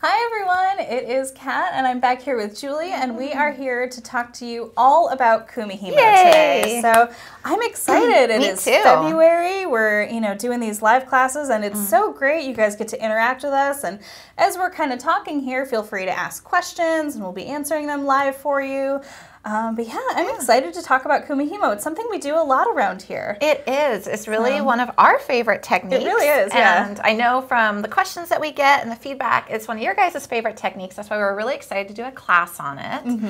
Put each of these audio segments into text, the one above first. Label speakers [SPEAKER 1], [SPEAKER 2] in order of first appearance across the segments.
[SPEAKER 1] Hi everyone, it is Kat and I'm back here with Julie and we are here to talk to you all about Kumihimo today. So I'm excited. It is February. We're, doing these live classes and it's so great. You guys get to interact with us, and as we're kind of talking here, feel free to ask questions and we'll be answering them live for you. But yeah, I'm excited to talk about Kumihimo. It's something we do a lot around here.
[SPEAKER 2] It is. It's really one of our favorite techniques.
[SPEAKER 1] It really is, yeah.
[SPEAKER 2] And I know from the questions that we get and the feedback, it's one of your guys' favorite techniques. That's why we're really excited to do a class on it.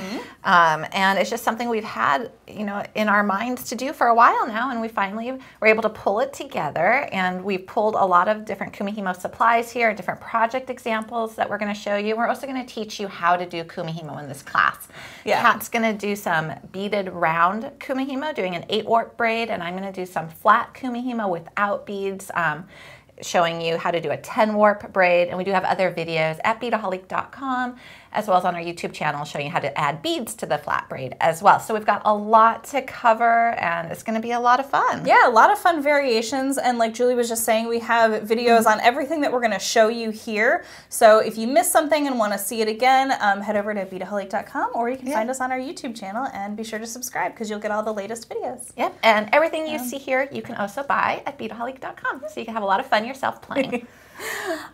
[SPEAKER 2] And it's just something we've had, in our minds to do for a while now, and we finally were able to pull it together. And we've pulled a lot of different Kumihimo supplies here, different project examples that we're going to show you. We're also going to teach you how to do Kumihimo in this class. Yeah. Kat's going to do some beaded round Kumihimo, doing an 8-warp braid, and I'm going to do some flat Kumihimo without beads, showing you how to do a 10-warp braid. And we do have other videos at Beadaholique.com, as well as on our YouTube channel, showing you how to add beads to the flat braid as well. So we've got a lot to cover, and it's going to be a lot of fun.
[SPEAKER 1] Yeah, a lot of fun variations, and like Julie was just saying, we have videos on everything that we're going to show you here. So if you missed something and want to see it again, head over to Beadaholique.com, or you can find us on our YouTube channel, and be sure to subscribe because you'll get all the latest videos.
[SPEAKER 2] Yep, and everything you see here, you can also buy at Beadaholique.com, so you can have a lot of fun yourself playing.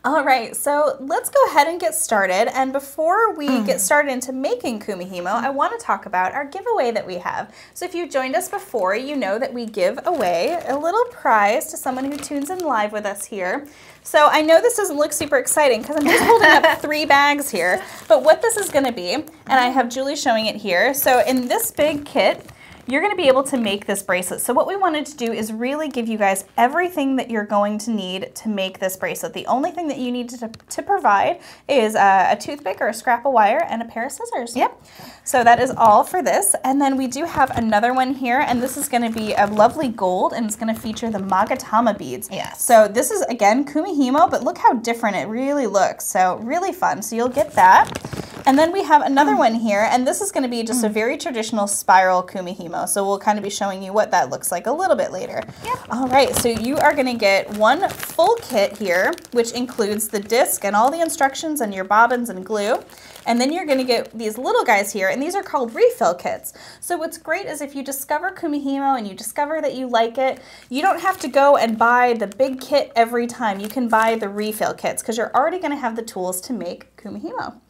[SPEAKER 1] All right, so let's go ahead and get started. And before we get started into making Kumihimo, I want to talk about our giveaway that we have. So if you joined us before, you know that we give away a little prize to someone who tunes in live with us here. So I know this doesn't look super exciting because I'm just holding up 3 bags here, but what this is going to be, and I have Julie showing it here. So in this big kit, you're going to be able to make this bracelet. So what we wanted to do is really give you guys everything that you're going to need to make this bracelet. The only thing that you need to provide is a toothpick or a scrap of wire and a pair of scissors. Yep. So that is all for this. And then we do have another one here, and this is going to be a lovely gold, and it's going to feature the Magatama beads. Yes. So this is, again, Kumihimo, but look how different it really looks. So really fun. So you'll get that. And then we have another one here, and this is going to be just a very traditional spiral Kumihimo. So we'll kind of be showing you what that looks like a little bit later. Yep. All right, so you are going to get one full kit here, which includes the disc and all the instructions and your bobbins and glue. And then you're going to get these little guys here, and these are called refill kits. So what's great is if you discover Kumihimo and you discover that you like it, you don't have to go and buy the big kit every time. You can buy the refill kits because you're already going to have the tools to make Kumihimo.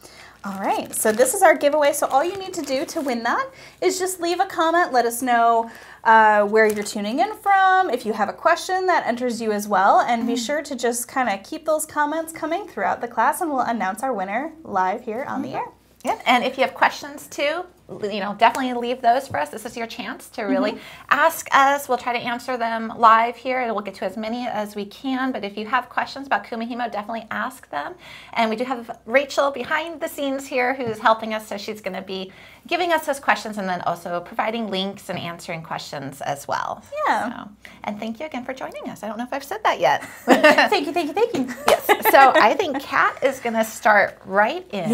[SPEAKER 1] All right, so this is our giveaway. So all you need to do to win that is just leave a comment. Let us know where you're tuning in from. If you have a question, that enters you as well. And be sure to just kind of keep those comments coming throughout the class, and we'll announce our winner live here on the air.
[SPEAKER 2] Yeah, and if you have questions too, definitely leave those for us. This is your chance to really ask us. We'll try to answer them live here, and we'll get to as many as we can. But if you have questions about Kumihimo, definitely ask them. And we do have Rachel behind the scenes here who's helping us, so she's going to be giving us those questions and then also providing links and answering questions as well.
[SPEAKER 1] Yeah.
[SPEAKER 2] So, and thank you again for joining us. I don't know if I've said that yet.
[SPEAKER 1] Thank you, thank you, thank you.
[SPEAKER 2] Yes. So I think Kat is going to start right in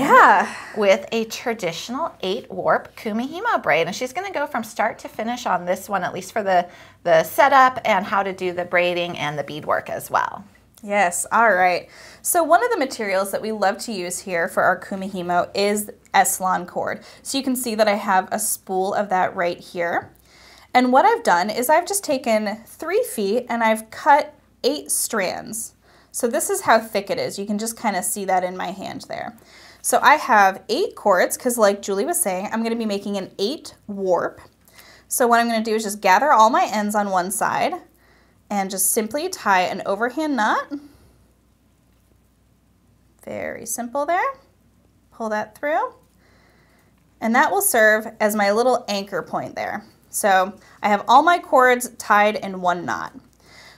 [SPEAKER 2] with a traditional 8-warp Kumihimo braid, and she's going to go from start to finish on this one, at least for the setup and how to do the braiding and the beadwork as well.
[SPEAKER 1] Yes, all right. So one of the materials that we love to use here for our Kumihimo is S-Lon cord. So you can see that I have a spool of that right here. And what I've done is I've just taken 3 feet and I've cut 8 strands. So this is how thick it is. You can just kind of see that in my hand there. So I have 8 cords because, like Julie was saying, I'm going to be making an 8-warp. So what I'm going to do is just gather all my ends on one side and just simply tie an overhand knot. Very simple there. Pull that through. And that will serve as my little anchor point there. So I have all my cords tied in one knot.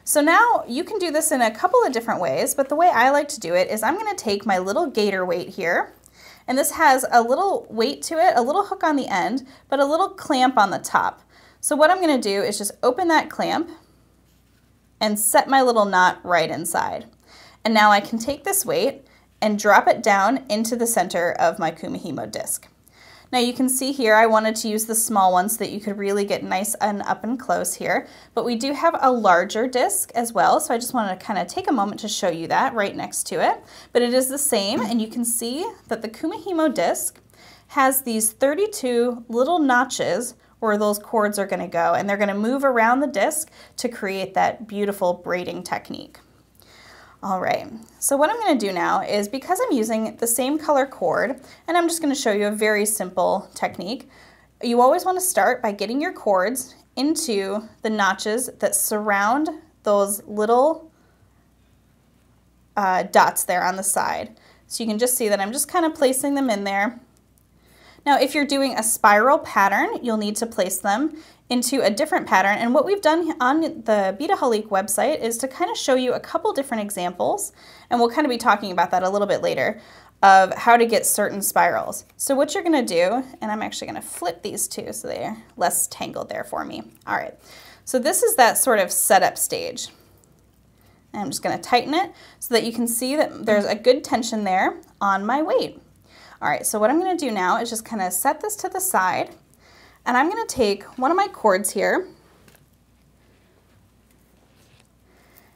[SPEAKER 1] So now you can do this in a couple of different ways, but the way I like to do it is I'm going to take my little Gator weight here, and this has a little weight to it, a little hook on the end, but a little clamp on the top. So what I'm going to do is just open that clamp and set my little knot right inside. And now I can take this weight and drop it down into the center of my Kumihimo disc. Now you can see here I wanted to use the small one so that you could really get nice and up and close here, but we do have a larger disc as well, so I just wanted to kind of take a moment to show you that right next to it. But it is the same, and you can see that the Kumihimo disc has these 32 little notches where those cords are going to go, and they're going to move around the disc to create that beautiful braiding technique. All right, so what I'm going to do now is, because I'm using the same color cord, and I'm just going to show you a very simple technique, you always want to start by getting your cords into the notches that surround those little dots there on the side. So you can just see that I'm just kind of placing them in there. Now, if you're doing a spiral pattern, you'll need to place them into a different pattern. And what we've done on the Beadaholique website is to kind of show you a couple different examples, and we'll kind of be talking about that a little bit later, of how to get certain spirals. So what you're gonna do, and I'm actually gonna flip these two so they're less tangled there for me. All right, so this is that sort of setup stage. And I'm just gonna tighten it so that you can see that there's a good tension there on my weight. All right, so what I'm gonna do now is just kind of set this to the side, and I'm gonna take one of my cords here.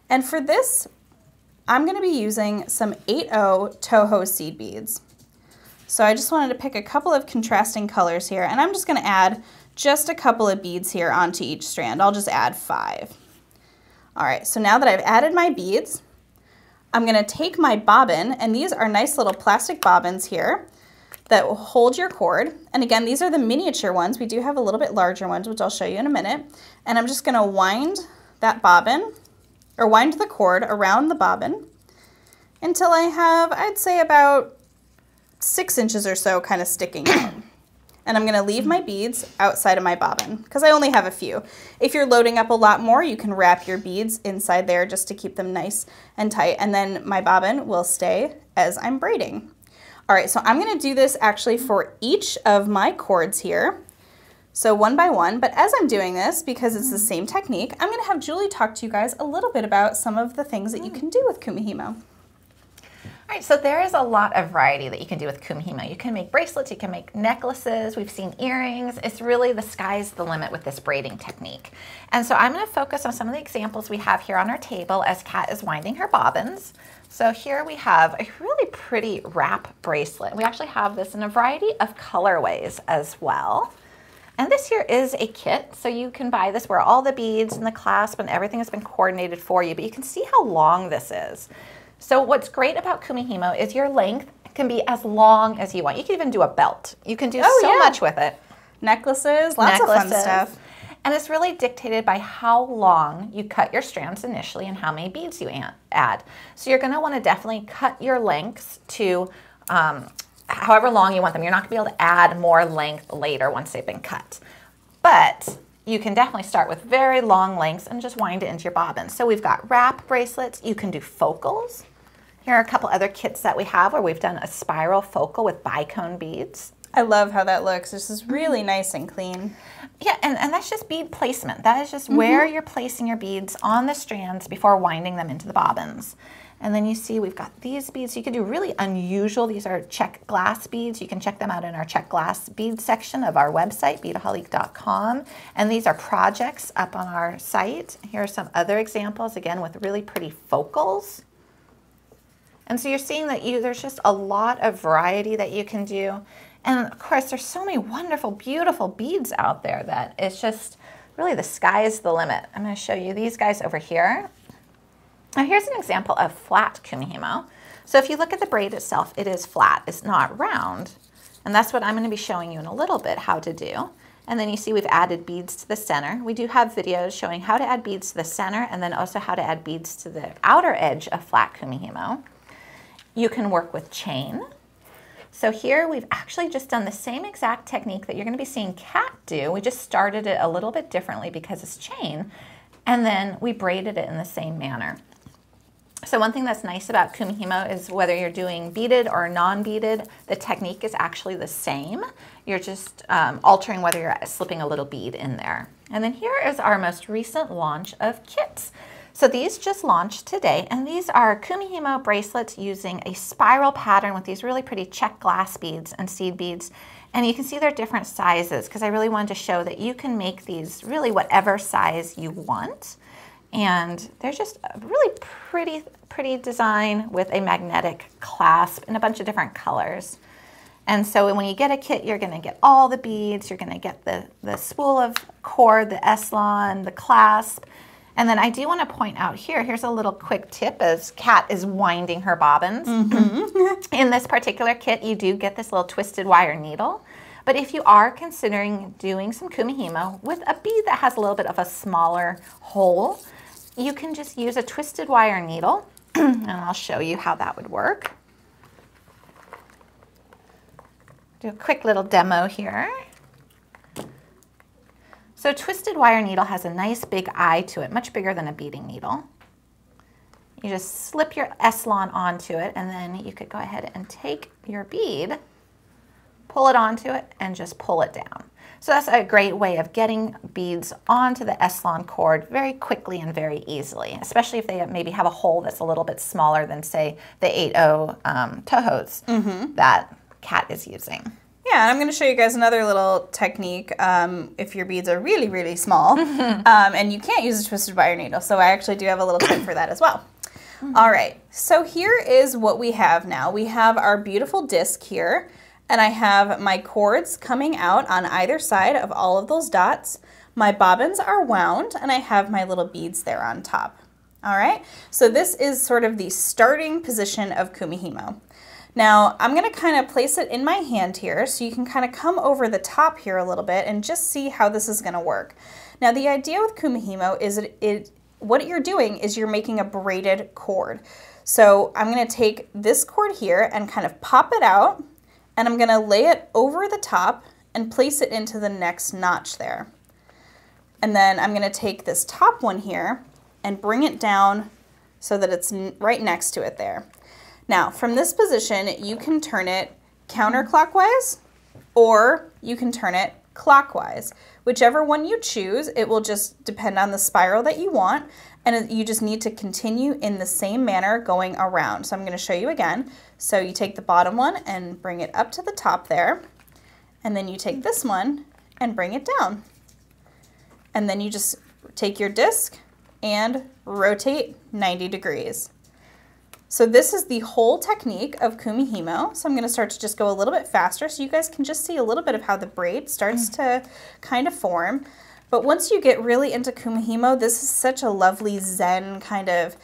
[SPEAKER 1] And for this, I'm gonna be using some 8/0 Toho seed beads. So I just wanted to pick a couple of contrasting colors here, and I'm just gonna add just a couple of beads here onto each strand. I'll just add 5. All right, so now that I've added my beads, I'm gonna take my bobbin, and these are nice little plastic bobbins here that will hold your cord. And again, these are the miniature ones. We do have a little bit larger ones, which I'll show you in a minute. And I'm just gonna wind that bobbin, or wind the cord around the bobbin until I have, I'd say, about 6 inches or so kind of sticking out. And I'm gonna leave my beads outside of my bobbin because I only have a few. If you're loading up a lot more, you can wrap your beads inside there just to keep them nice and tight. And then my bobbin will stay as I'm braiding. All right, so I'm gonna do this actually for each of my cords here. So one by one, but as I'm doing this, because it's the same technique, I'm gonna have Julie talk to you guys a little bit about some of the things that you can do with Kumihimo.
[SPEAKER 2] All right, so there is a lot of variety that you can do with Kumihimo. You can make bracelets, you can make necklaces, we've seen earrings. It's really the sky's the limit with this braiding technique. And so I'm gonna focus on some of the examples we have here on our table as Kat is winding her bobbins. So here we have a really pretty wrap bracelet. We actually have this in a variety of colorways as well. And this here is a kit, so you can buy this where all the beads and the clasp and everything has been coordinated for you, but you can see how long this is. So what's great about Kumihimo is your length can be as long as you want. You can even do a belt. You can do so much with it.
[SPEAKER 1] Necklaces, lots of fun stuff.
[SPEAKER 2] And it's really dictated by how long you cut your strands initially and how many beads you add. So you're gonna wanna definitely cut your lengths to however long you want them. You're not gonna be able to add more length later once they've been cut. But you can definitely start with very long lengths and just wind it into your bobbin. So we've got wrap bracelets, you can do focals. Here are a couple other kits that we have where we've done a spiral focal with bicone beads.
[SPEAKER 1] I love how that looks. This is really nice and clean.
[SPEAKER 2] Yeah, and that's just bead placement. That is just where you're placing your beads on the strands before winding them into the bobbins. And then you see we've got these beads. You can do really unusual. These are check glass beads. You can check them out in our check glass bead section of our website, beadaholique.com. And these are projects up on our site. Here are some other examples, again, with really pretty focals. And so you're seeing that there's just a lot of variety that you can do. And of course, there's so many wonderful, beautiful beads out there that it's just really the sky is the limit. I'm going to show you these guys over here. Now here's an example of flat Kumihimo. So if you look at the braid itself, it is flat. It's not round. And that's what I'm going to be showing you in a little bit how to do. And then you see we've added beads to the center. We do have videos showing how to add beads to the center and then also how to add beads to the outer edge of flat Kumihimo. You can work with chain. So here we've actually just done the same exact technique that you're going to be seeing Kat do. We just started it a little bit differently because it's chain, and then we braided it in the same manner. So one thing that's nice about Kumihimo is whether you're doing beaded or non-beaded, the technique is actually the same. You're just altering whether you're slipping a little bead in there. And then here is our most recent launch of kits. So these just launched today, and these are Kumihimo bracelets using a spiral pattern with these really pretty check glass beads and seed beads. And you can see they're different sizes because I really wanted to show that you can make these really whatever size you want. And they're just a really pretty design with a magnetic clasp in a bunch of different colors. And so when you get a kit, you're gonna get all the beads, you're gonna get the spool of cord, the S-Lon, the clasp. And then I do wanna point out here's a little quick tip as Kat is winding her bobbins. In this particular kit, you do get this little twisted wire needle. But if you are considering doing some Kumihimo with a bead that has a little bit of a smaller hole, you can just use a twisted wire needle, and I'll show you how that would work. Do a quick little demo here. So a twisted wire needle has a nice big eye to it, much bigger than a beading needle. You just slip your S-Lon onto it, and then you could go ahead and take your bead, pull it onto it, and just pull it down. So that's a great way of getting beads onto the S-Lon cord very quickly and very easily, especially if they maybe have a hole that's a little bit smaller than, say, the 8.0 Tohos that Kat is using.
[SPEAKER 1] Yeah, and I'm going to show you guys another little technique if your beads are really, really small and you can't use a twisted wire needle. So I actually do have a little tip for that as well. All right, so here is what we have now. We have our beautiful disc here. And I have my cords coming out on either side of all of those dots. My bobbins are wound, and I have my little beads there on top. All right, so this is sort of the starting position of Kumihimo. Now, I'm gonna kind of place it in my hand here so you can kind of come over the top here a little bit and just see how this is gonna work. Now, the idea with Kumihimo is what you're doing is you're making a braided cord. So I'm gonna take this cord here and kind of pop it out, and I'm gonna lay it over the top and place it into the next notch there. And then I'm gonna take this top one here and bring it down so that it's right next to it there. Now, from this position, you can turn it counterclockwise or you can turn it clockwise. Whichever one you choose, it will just depend on the spiral that you want, and you just need to continue in the same manner going around. So I'm going to show you again. So you take the bottom one and bring it up to the top there, and then you take this one and bring it down. And then you just take your disc and rotate 90 degrees. So this is the whole technique of Kumihimo. So I'm going to start to just go a little bit faster so you guys can just see a little bit of how the braid starts to kind of form. But once you get really into Kumihimo, this is such a lovely zen kind of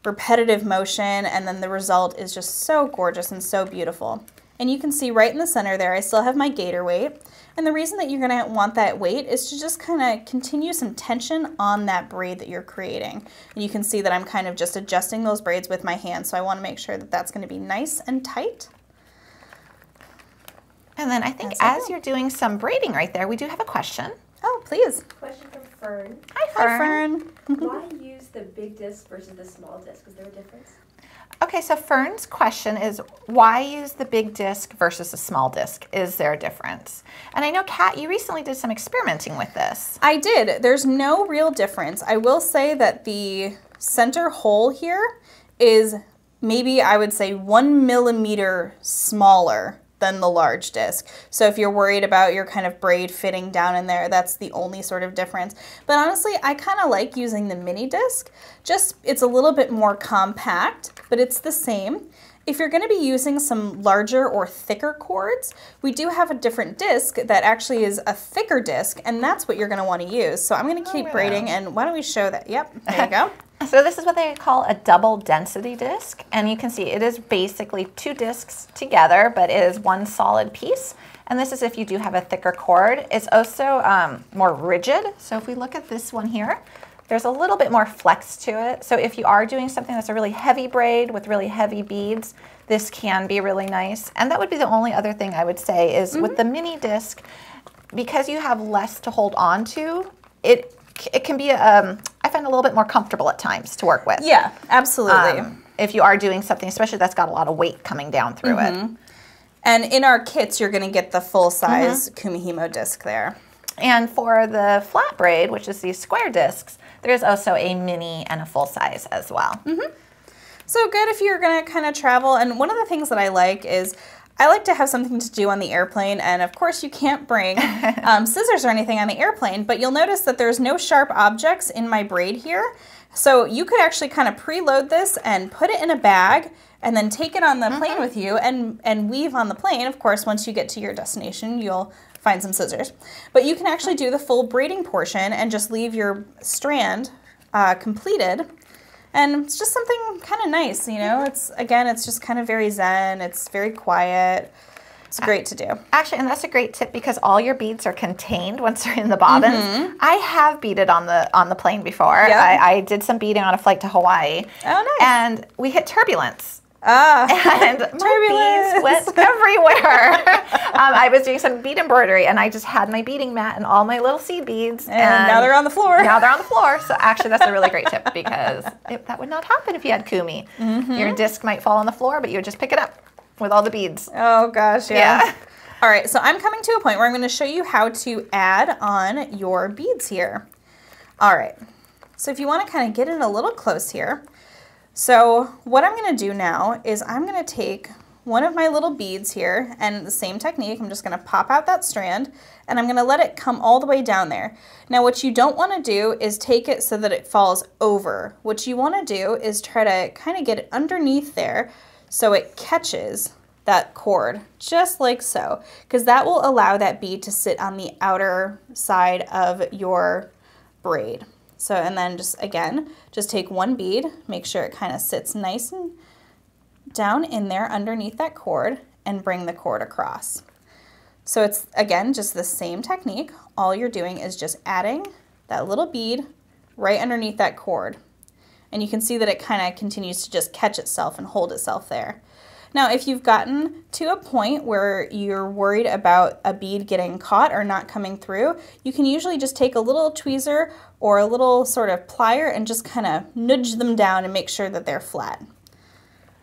[SPEAKER 1] repetitive motion, and then the result is just so gorgeous and so beautiful. And you can see right in the center there, I still have my gator weight. And the reason that you're gonna want that weight is to just kind of continue some tension on that braid that you're creating. And you can see that I'm kind of just adjusting those braids with my hand, so I wanna make sure that that's gonna be nice and tight.
[SPEAKER 2] And then I think as you're doing some braiding right there, we do have a question.
[SPEAKER 1] Oh, please.
[SPEAKER 3] Question from Fern.
[SPEAKER 2] Hi, Fern.
[SPEAKER 3] Why use the big disc versus the small disc? Is there a difference?
[SPEAKER 2] Okay, so Fern's question is, why use the big disc versus a small disc? Is there a difference? And I know, Kat, you recently did some experimenting with this.
[SPEAKER 1] I did. There's no real difference. I will say that the center hole here is maybe, I would say, 1 millimeter smaller than the large disc. So if you're worried about your kind of braid fitting down in there, that's the only sort of difference. But honestly, I kind of like using the mini disc. Just, it's a little bit more compact, but it's the same. If you're going to be using some larger or thicker cords, we do have a different disc that actually is a thicker disc, and that's what you're going to want to use. So I'm going to keep braiding, and why don't we show that? Yep, there you go.
[SPEAKER 2] So this is what they call a double density disc, and you can see it is basically 2 discs together, but it is one solid piece. And this is if you do have a thicker cord. It's also more rigid. So if we look at this one here, there's a little bit more flex to it. So if you are doing something that's a really heavy braid with really heavy beads, this can be really nice. And that would be the only other thing I would say is with the mini disc, because you have less to hold on to, it can be, I find, a little bit more comfortable at times to work with.
[SPEAKER 1] Yeah, absolutely.
[SPEAKER 2] If you are doing something, especially that's got a lot of weight coming down through it.
[SPEAKER 1] And in our kits, you're going to get the full-size Kumihimo disc there.
[SPEAKER 2] And for the flat braid, which is these square discs, there's also a mini and a full size as well.
[SPEAKER 1] So good if you're going to kind of travel. And one of the things that I like is I like to have something to do on the airplane, and of course you can't bring scissors or anything on the airplane, but you'll notice that there's no sharp objects in my braid here. So you could actually kind of preload this and put it in a bag and then take it on the plane with you and weave on the plane. Of course, once you get to your destination, you'll find some scissors. But you can actually do the full braiding portion and just leave your strand completed. And it's just something kind of nice, you know? It's just kind of very zen. It's very quiet. It's great to do. Actually,
[SPEAKER 2] and that's a great tip because all your beads are contained once they're in the bobbins. I have beaded on the plane before. Yep. I did some beading on a flight to Hawaii.
[SPEAKER 1] Oh, nice.
[SPEAKER 2] And we hit turbulence. And my beads went everywhere. I was doing some bead embroidery, and I just had my beading mat and all my little seed beads.
[SPEAKER 1] And now they're on the floor.
[SPEAKER 2] Now they're on the floor. So actually, that's a really great tip because that would not happen if you had Kumi. Your disc might fall on the floor, but you would just pick it up with all the beads.
[SPEAKER 1] Oh gosh, yeah. All right, so I'm coming to a point where I'm going to show you how to add on your beads here. All right, so if you want to kind of get in a little close here. So what I'm going to do now is I'm going to take one of my little beads here, and the same technique, I'm just going to pop out that strand and I'm going to let it come all the way down there. Now what you don't want to do is take it so that it falls over. What you want to do is try to kind of get it underneath there so it catches that cord, just like so, because that will allow that bead to sit on the outer side of your braid. So, and then just take one bead, make sure it kind of sits nice and down in there underneath that cord, and bring the cord across. So it's, again, just the same technique. All you're doing is just adding that little bead right underneath that cord. And you can see that it kind of continues to just catch itself and hold itself there. Now, if you've gotten to a point where you're worried about a bead getting caught or not coming through, you can usually just take a little tweezer or a little sort of plier and just kind of nudge them down and make sure that they're flat.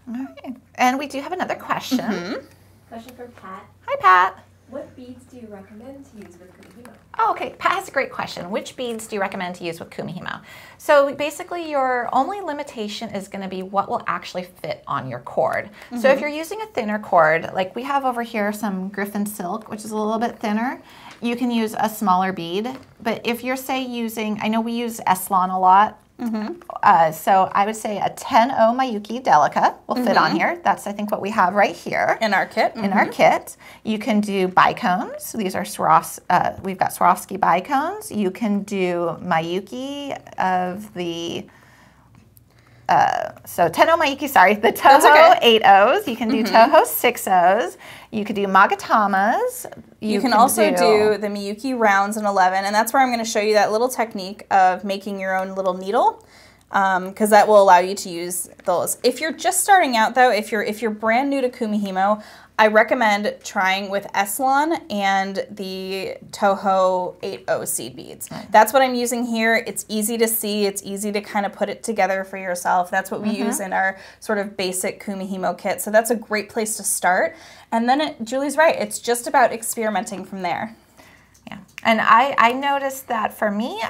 [SPEAKER 2] All right. And we do have another question.
[SPEAKER 3] Question for Pat.
[SPEAKER 2] Hi, Pat.
[SPEAKER 3] What beads do you recommend to use with Kumihimo?
[SPEAKER 2] Oh, okay. Pat has a great question. Which beads do you recommend to use with Kumihimo? So basically your only limitation is going to be what will actually fit on your cord. So if you're using a thinner cord, like we have over here some Griffin silk, which is a little bit thinner, you can use a smaller bead. But if you're, say, using, I know we use S-Lon a lot, so I would say a 10-0 Miyuki Delica will fit on here. That's, I think, what we have right here.
[SPEAKER 1] In our kit.
[SPEAKER 2] In our kit. You can do bicones. These are we've got Swarovski bicones. You can do Miyuki of the, so 10-0 Miyuki, sorry, the Toho 8-0s. You can do Toho 6-0s. You could do Magatamas.
[SPEAKER 1] You can also do the Miyuki rounds in 11, and that's where I'm going to show you that little technique of making your own little needle, because that will allow you to use those. If you're just starting out, though, if you're brand new to Kumihimo, I recommend trying with S-Lon and the Toho 8-0 seed beads. That's what I'm using here. It's easy to see. It's easy to kind of put it together for yourself. That's what we use in our sort of basic Kumihimo kit. So that's a great place to start. And then Julie's right. It's just about experimenting from there.
[SPEAKER 2] Yeah. And I noticed that for me,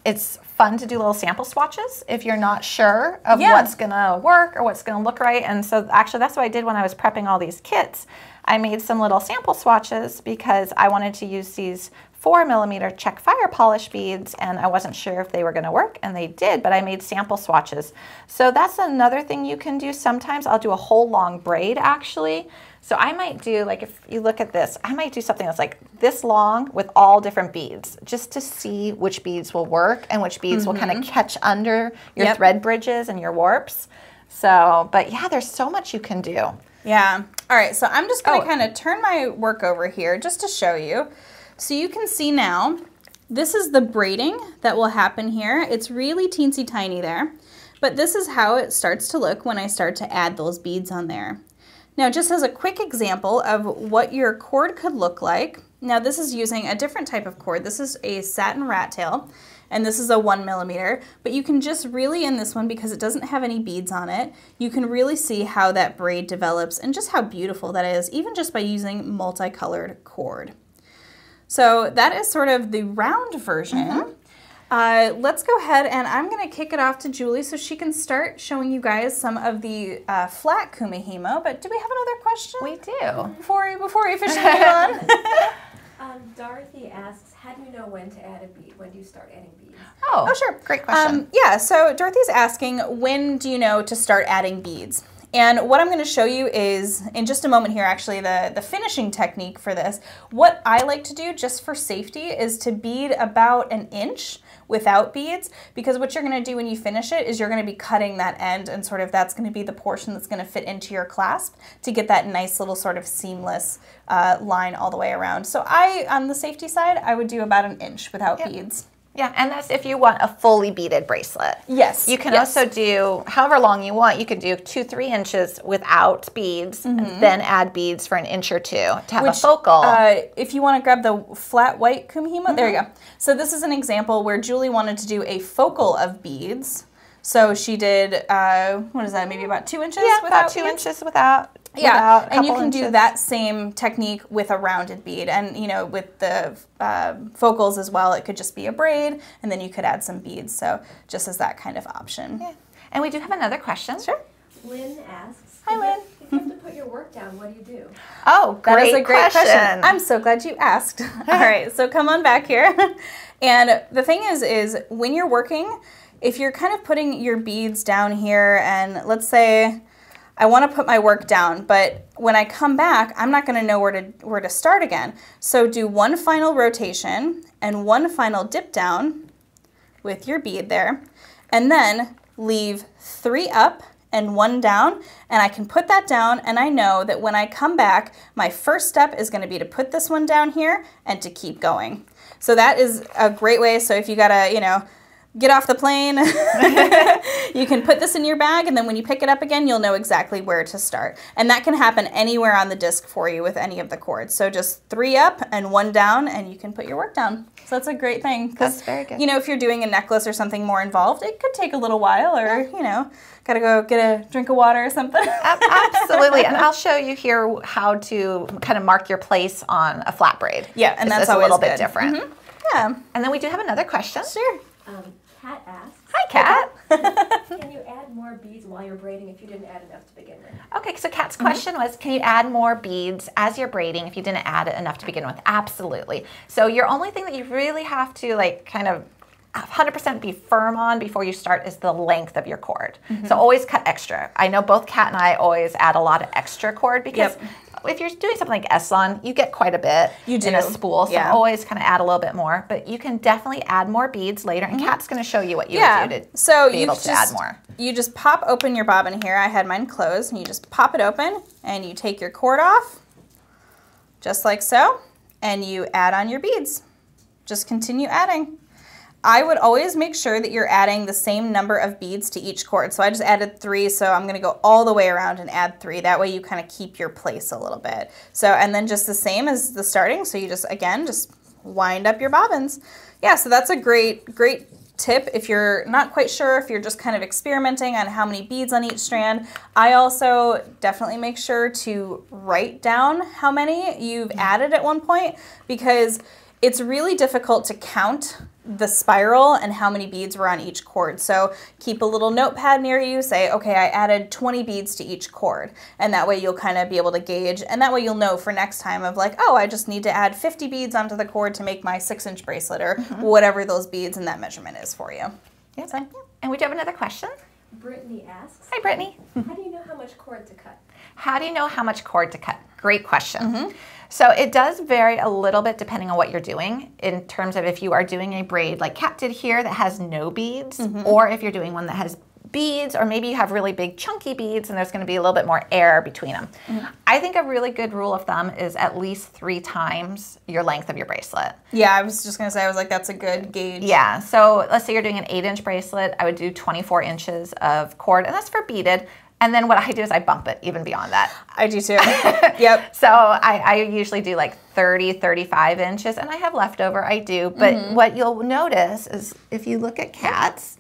[SPEAKER 2] it's fun to do little sample swatches if you're not sure of what's going to work or what's going to look right. And so actually that's what I did when I was prepping all these kits. I made some little sample swatches because I wanted to use these 4mm check fire polish beads, and I wasn't sure if they were going to work, and they did, but I made sample swatches. So that's another thing you can do. Sometimes I'll do a whole long braid, actually. So I might do, like, if you look at this, I might do something that's like this long with all different beads, just to see which beads will work and which beads will kind of catch under your thread bridges and your warps. So, but yeah, there's so much you can do.
[SPEAKER 1] Yeah. All right, so I'm just going to kind of turn my work over here just to show you. So you can see now, this is the braiding that will happen here. It's really teensy tiny there, but this is how it starts to look when I start to add those beads on there. Now, just as a quick example of what your cord could look like, now this is using a different type of cord. This is a satin rat tail, and this is a 1mm, but you can just really, in this one, because it doesn't have any beads on it, you can really see how that braid develops and just how beautiful that is, even just by using multicolored cord. So that is sort of the round version. let's go ahead and I'm going to kick it off to Julie so she can start showing you guys some of the flat Kumihimo. But do we have another question?
[SPEAKER 2] We do.
[SPEAKER 1] Before we officially move on.
[SPEAKER 3] Dorothy asks, how do you know when to add a bead? When do you start adding beads?
[SPEAKER 2] Oh,
[SPEAKER 1] sure.
[SPEAKER 2] Great question.
[SPEAKER 1] Yeah, so Dorothy's asking, when do you know to start adding beads? And what I'm going to show you is, in just a moment here, actually, the finishing technique for this. What I like to do, just for safety, is to bead about 1 inch without beads, because what you're going to do when you finish it is you're going to be cutting that end, and sort of that's going to be the portion that's going to fit into your clasp to get that nice little sort of seamless line all the way around. So on the safety side, I would do about 1 inch without beads.
[SPEAKER 2] Yeah, and that's if you want a fully beaded bracelet.
[SPEAKER 1] Yes.
[SPEAKER 2] You can also do however long you want. You could do 2-3 inches without beads, and then add beads for 1 inch or 2 to have a focal.
[SPEAKER 1] If you want to grab the flat white Kumihimo, there you go. So this is an example where Julie wanted to do a focal of beads. So she did, what is that, maybe about 2 inches without
[SPEAKER 2] about 2
[SPEAKER 1] beads?
[SPEAKER 2] inches without.
[SPEAKER 1] Yeah, and you can do that same technique with a rounded bead. And, you know, with the focals as well, it could just be a braid, and then you could add some beads. So just as that kind of option.
[SPEAKER 2] Yeah. And we do have another question.
[SPEAKER 1] Sure.
[SPEAKER 3] Lynn asks,
[SPEAKER 1] Hi, Lynn.
[SPEAKER 3] If you have to put your work down, what do you do?
[SPEAKER 2] Oh,
[SPEAKER 1] That is a great
[SPEAKER 2] question.
[SPEAKER 1] I'm so glad you asked. All right, so come on back here. And the thing is when you're working, if you're kind of putting your beads down here, and let's say I want to put my work down, but when I come back, I'm not going to know where to start again. So do one final rotation and one final dip down with your bead there, and then leave 3 up and 1 down, and I can put that down, and I know that when I come back, my first step is going to be to put this one down here and to keep going. So that is a great way. So if you gotta, you know, get off the plane, you can put this in your bag, and then when you pick it up again, you'll know exactly where to start. And that can happen anywhere on the disc for you with any of the cords. So just 3 up and 1 down, and you can put your work down. So that's a great thing.
[SPEAKER 2] That's very good.
[SPEAKER 1] You know, if you're doing a necklace or something more involved, it could take a little while, or, you know, gotta go get a drink of water or something.
[SPEAKER 2] Absolutely, and I'll show you here how to kind of mark your place on a flat braid.
[SPEAKER 1] Yeah, and that's
[SPEAKER 2] always
[SPEAKER 1] always
[SPEAKER 2] a little bit
[SPEAKER 1] good.
[SPEAKER 2] different.
[SPEAKER 1] Yeah.
[SPEAKER 2] And then we do have another question.
[SPEAKER 1] Sure.
[SPEAKER 3] Kat asks,
[SPEAKER 2] Hi, Kat.
[SPEAKER 3] can you add more beads while you're braiding if you didn't add enough to begin with?
[SPEAKER 2] Okay, so Kat's question was, can you add more beads as you're braiding if you didn't add enough to begin with? Absolutely. So your only thing that you really have to like kind of 100% be firm on before you start is the length of your cord. So always cut extra. I know both Kat and I always add a lot of extra cord because if you're doing something like S-Lon, you get quite a bit in a spool, so always kind of add a little bit more. But you can definitely add more beads later, and Kat's going to show you what you would do to be able to add more.
[SPEAKER 1] You just pop open your bobbin here. I had mine closed, and you just pop it open, and you take your cord off, just like so, and you add on your beads. Just continue adding. I would always make sure that you're adding the same number of beads to each cord. So I just added 3, so I'm gonna go all the way around and add 3. That way you kind of keep your place a little bit. So, and then just the same as the starting. So you just, again, just wind up your bobbins. Yeah, so that's a great tip if you're not quite sure, if you're just kind of experimenting on how many beads on each strand. I also definitely make sure to write down how many you've added at one point, because it's really difficult to count the spiral and how many beads were on each cord. So keep a little notepad near you, say, okay, I added 20 beads to each cord. And that way you'll kind of be able to gauge, and that way you'll know for next time of like, oh, I just need to add 50 beads onto the cord to make my 6-inch bracelet, or whatever those beads and that measurement is for you.
[SPEAKER 2] Yeah. So, and we do have another question.
[SPEAKER 3] Brittany asks,
[SPEAKER 2] Hi, Brittany.
[SPEAKER 3] how do you know how much cord to cut?
[SPEAKER 2] How do you know how much cord to cut? Great question. So it does vary a little bit depending on what you're doing in terms of if you are doing a braid like Kat did here that has no beads, or if you're doing one that has beads, or maybe you have really big chunky beads and there's going to be a little bit more air between them. I think a really good rule of thumb is at least 3 times your length of your bracelet.
[SPEAKER 1] Yeah, I was just going to say, I was like, that's a good gauge.
[SPEAKER 2] Yeah, so let's say you're doing an 8-inch bracelet, I would do 24 inches of cord, and that's for beaded. And then what I do is I bump it even beyond that.
[SPEAKER 1] I do too. Yep.
[SPEAKER 2] So I usually do like 30, 35 inches, and I have leftover, I do. But what you'll notice is if you look at Kat's,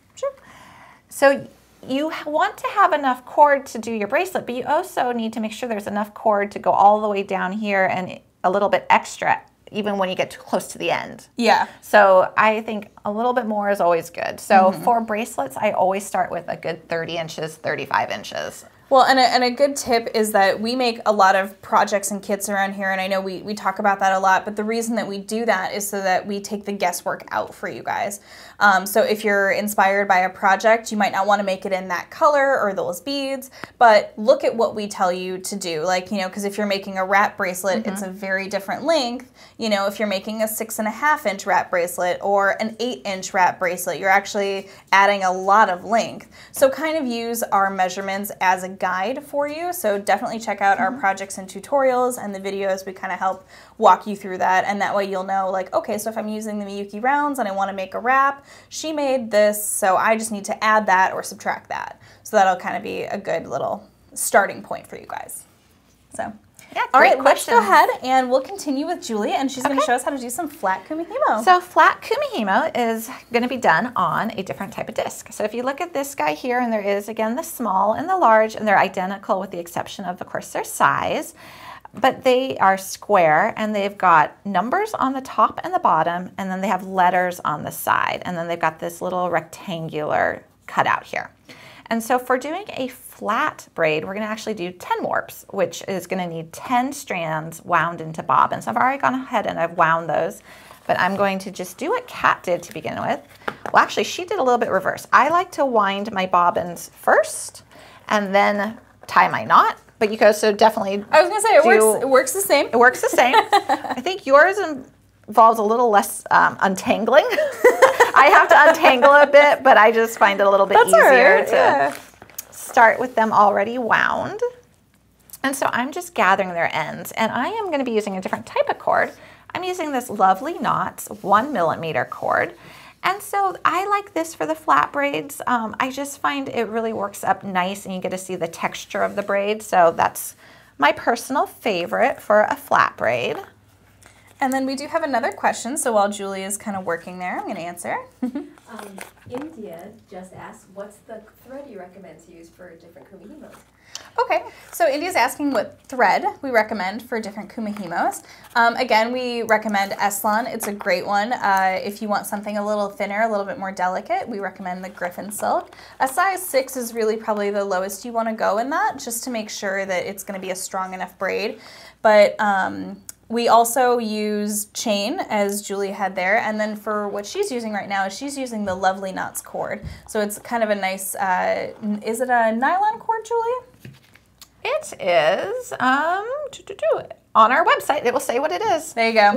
[SPEAKER 2] so you want to have enough cord to do your bracelet, but you also need to make sure there's enough cord to go all the way down here and a little bit extra even when you get too close to the end.
[SPEAKER 1] Yeah.
[SPEAKER 2] So I think A little bit more is always good. So for bracelets, I always start with a good 30 inches, 35 inches.
[SPEAKER 1] Well, and a good tip is that we make a lot of projects and kits around here, and I know we talk about that a lot, but the reason that we do that is so that we take the guesswork out for you guys. So if you're inspired by a project, you might not want to make it in that color or those beads, but look at what we tell you to do. Like, you know, because if you're making a wrap bracelet, it's a very different length. You know, if you're making a 6.5 inch wrap bracelet or an 8 inch wrap bracelet, you're actually adding a lot of length. So kind of use our measurements as a guide for you. So definitely check out our projects and tutorials and the videos. We kind of help walk you through that, and that way you'll know, like, okay, so if I'm using the Miyuki rounds and I want to make a wrap, she made this, so I just need to add that or subtract that. So that'll kind of be a good little starting point for you guys. So
[SPEAKER 2] yeah,
[SPEAKER 1] all
[SPEAKER 2] great
[SPEAKER 1] right, let's
[SPEAKER 2] question.
[SPEAKER 1] go ahead and we'll continue with Julie, and she's going to show us how to do some flat Kumihimo.
[SPEAKER 2] So flat Kumihimo is going to be done on a different type of disc. So if you look at this guy here, and there is, again, the small and the large, and they're identical with the exception of course, their size. But they are square, and they've got numbers on the top and the bottom, and then they have letters on the side. And then they've got this little rectangular cutout here. And so for doing a flat braid, we're going to actually do 10 warps, which is going to need 10 strands wound into bobbins. So I've already gone ahead and I've wound those, but I'm going to just do what Kat did to begin with. Well, actually, she did a little bit reverse. I like to wind my bobbins first and then tie my knot. But you can also definitely
[SPEAKER 1] I was going to say, it works the same.
[SPEAKER 2] It works the same. I think yours involves a little less untangling. I have to untangle a bit, but I just find it a little bit easier to start with them already wound. And so I'm just gathering their ends, and I am going to be using a different type of cord. I'm using this Lovely Knots 1mm cord. And so I like this for the flat braids. I just find it really works up nice, and you get to see the texture of the braid. So that's my personal favorite for a flat braid.
[SPEAKER 1] And then we do have another question. So while Julie is kind of working there, I'm going to answer.
[SPEAKER 3] India just asked, what's the thread you recommend to use for different Kumihimos?
[SPEAKER 1] Okay, so India's asking what thread we recommend for different Kumihimos. Again, we recommend S-Lon. It's a great one. If you want something a little thinner, a little bit more delicate, we recommend the Griffin Silk. A size 6 is really probably the lowest you want to go in that, just to make sure that it's going to be a strong enough braid. But we also use chain, as Julie had there, and then for what she's using right now, she's using the Lovely Knots cord. So it's kind of a nice, is it a nylon cord, Julie?
[SPEAKER 2] It is, on our website, it will say what it is.
[SPEAKER 1] There you go.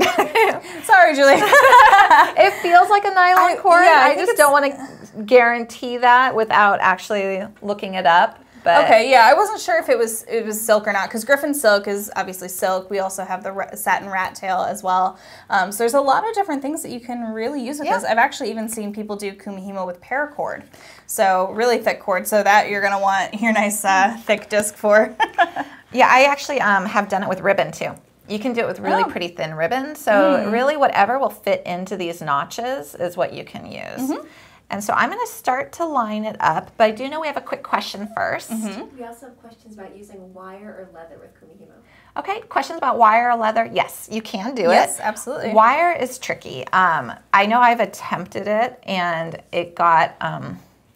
[SPEAKER 1] Sorry, Julie.
[SPEAKER 2] It feels like a nylon cord.
[SPEAKER 1] Yeah,
[SPEAKER 2] I just don't want to guarantee that without actually looking it up. But
[SPEAKER 1] okay, yeah, I wasn't sure if it was silk or not, because Griffin Silk is obviously silk. We also have the satin rat tail as well. So there's a lot of different things that you can really use with this. I've actually even seen people do Kumihimo with paracord. So really thick cord, so that you're going to want your nice thick disc for.
[SPEAKER 2] Yeah, I actually have done it with ribbon too. You can do it with really pretty thin ribbon. So really whatever will fit into these notches is what you can use. And so I'm going to start to line it up, but I do know we have a quick question first.
[SPEAKER 3] We also have questions about using wire or leather with Kumihimo.
[SPEAKER 2] Okay, questions about wire or leather? Yes, you can do it.
[SPEAKER 1] Yes, absolutely.
[SPEAKER 2] Wire is tricky. I know I've attempted it, and it got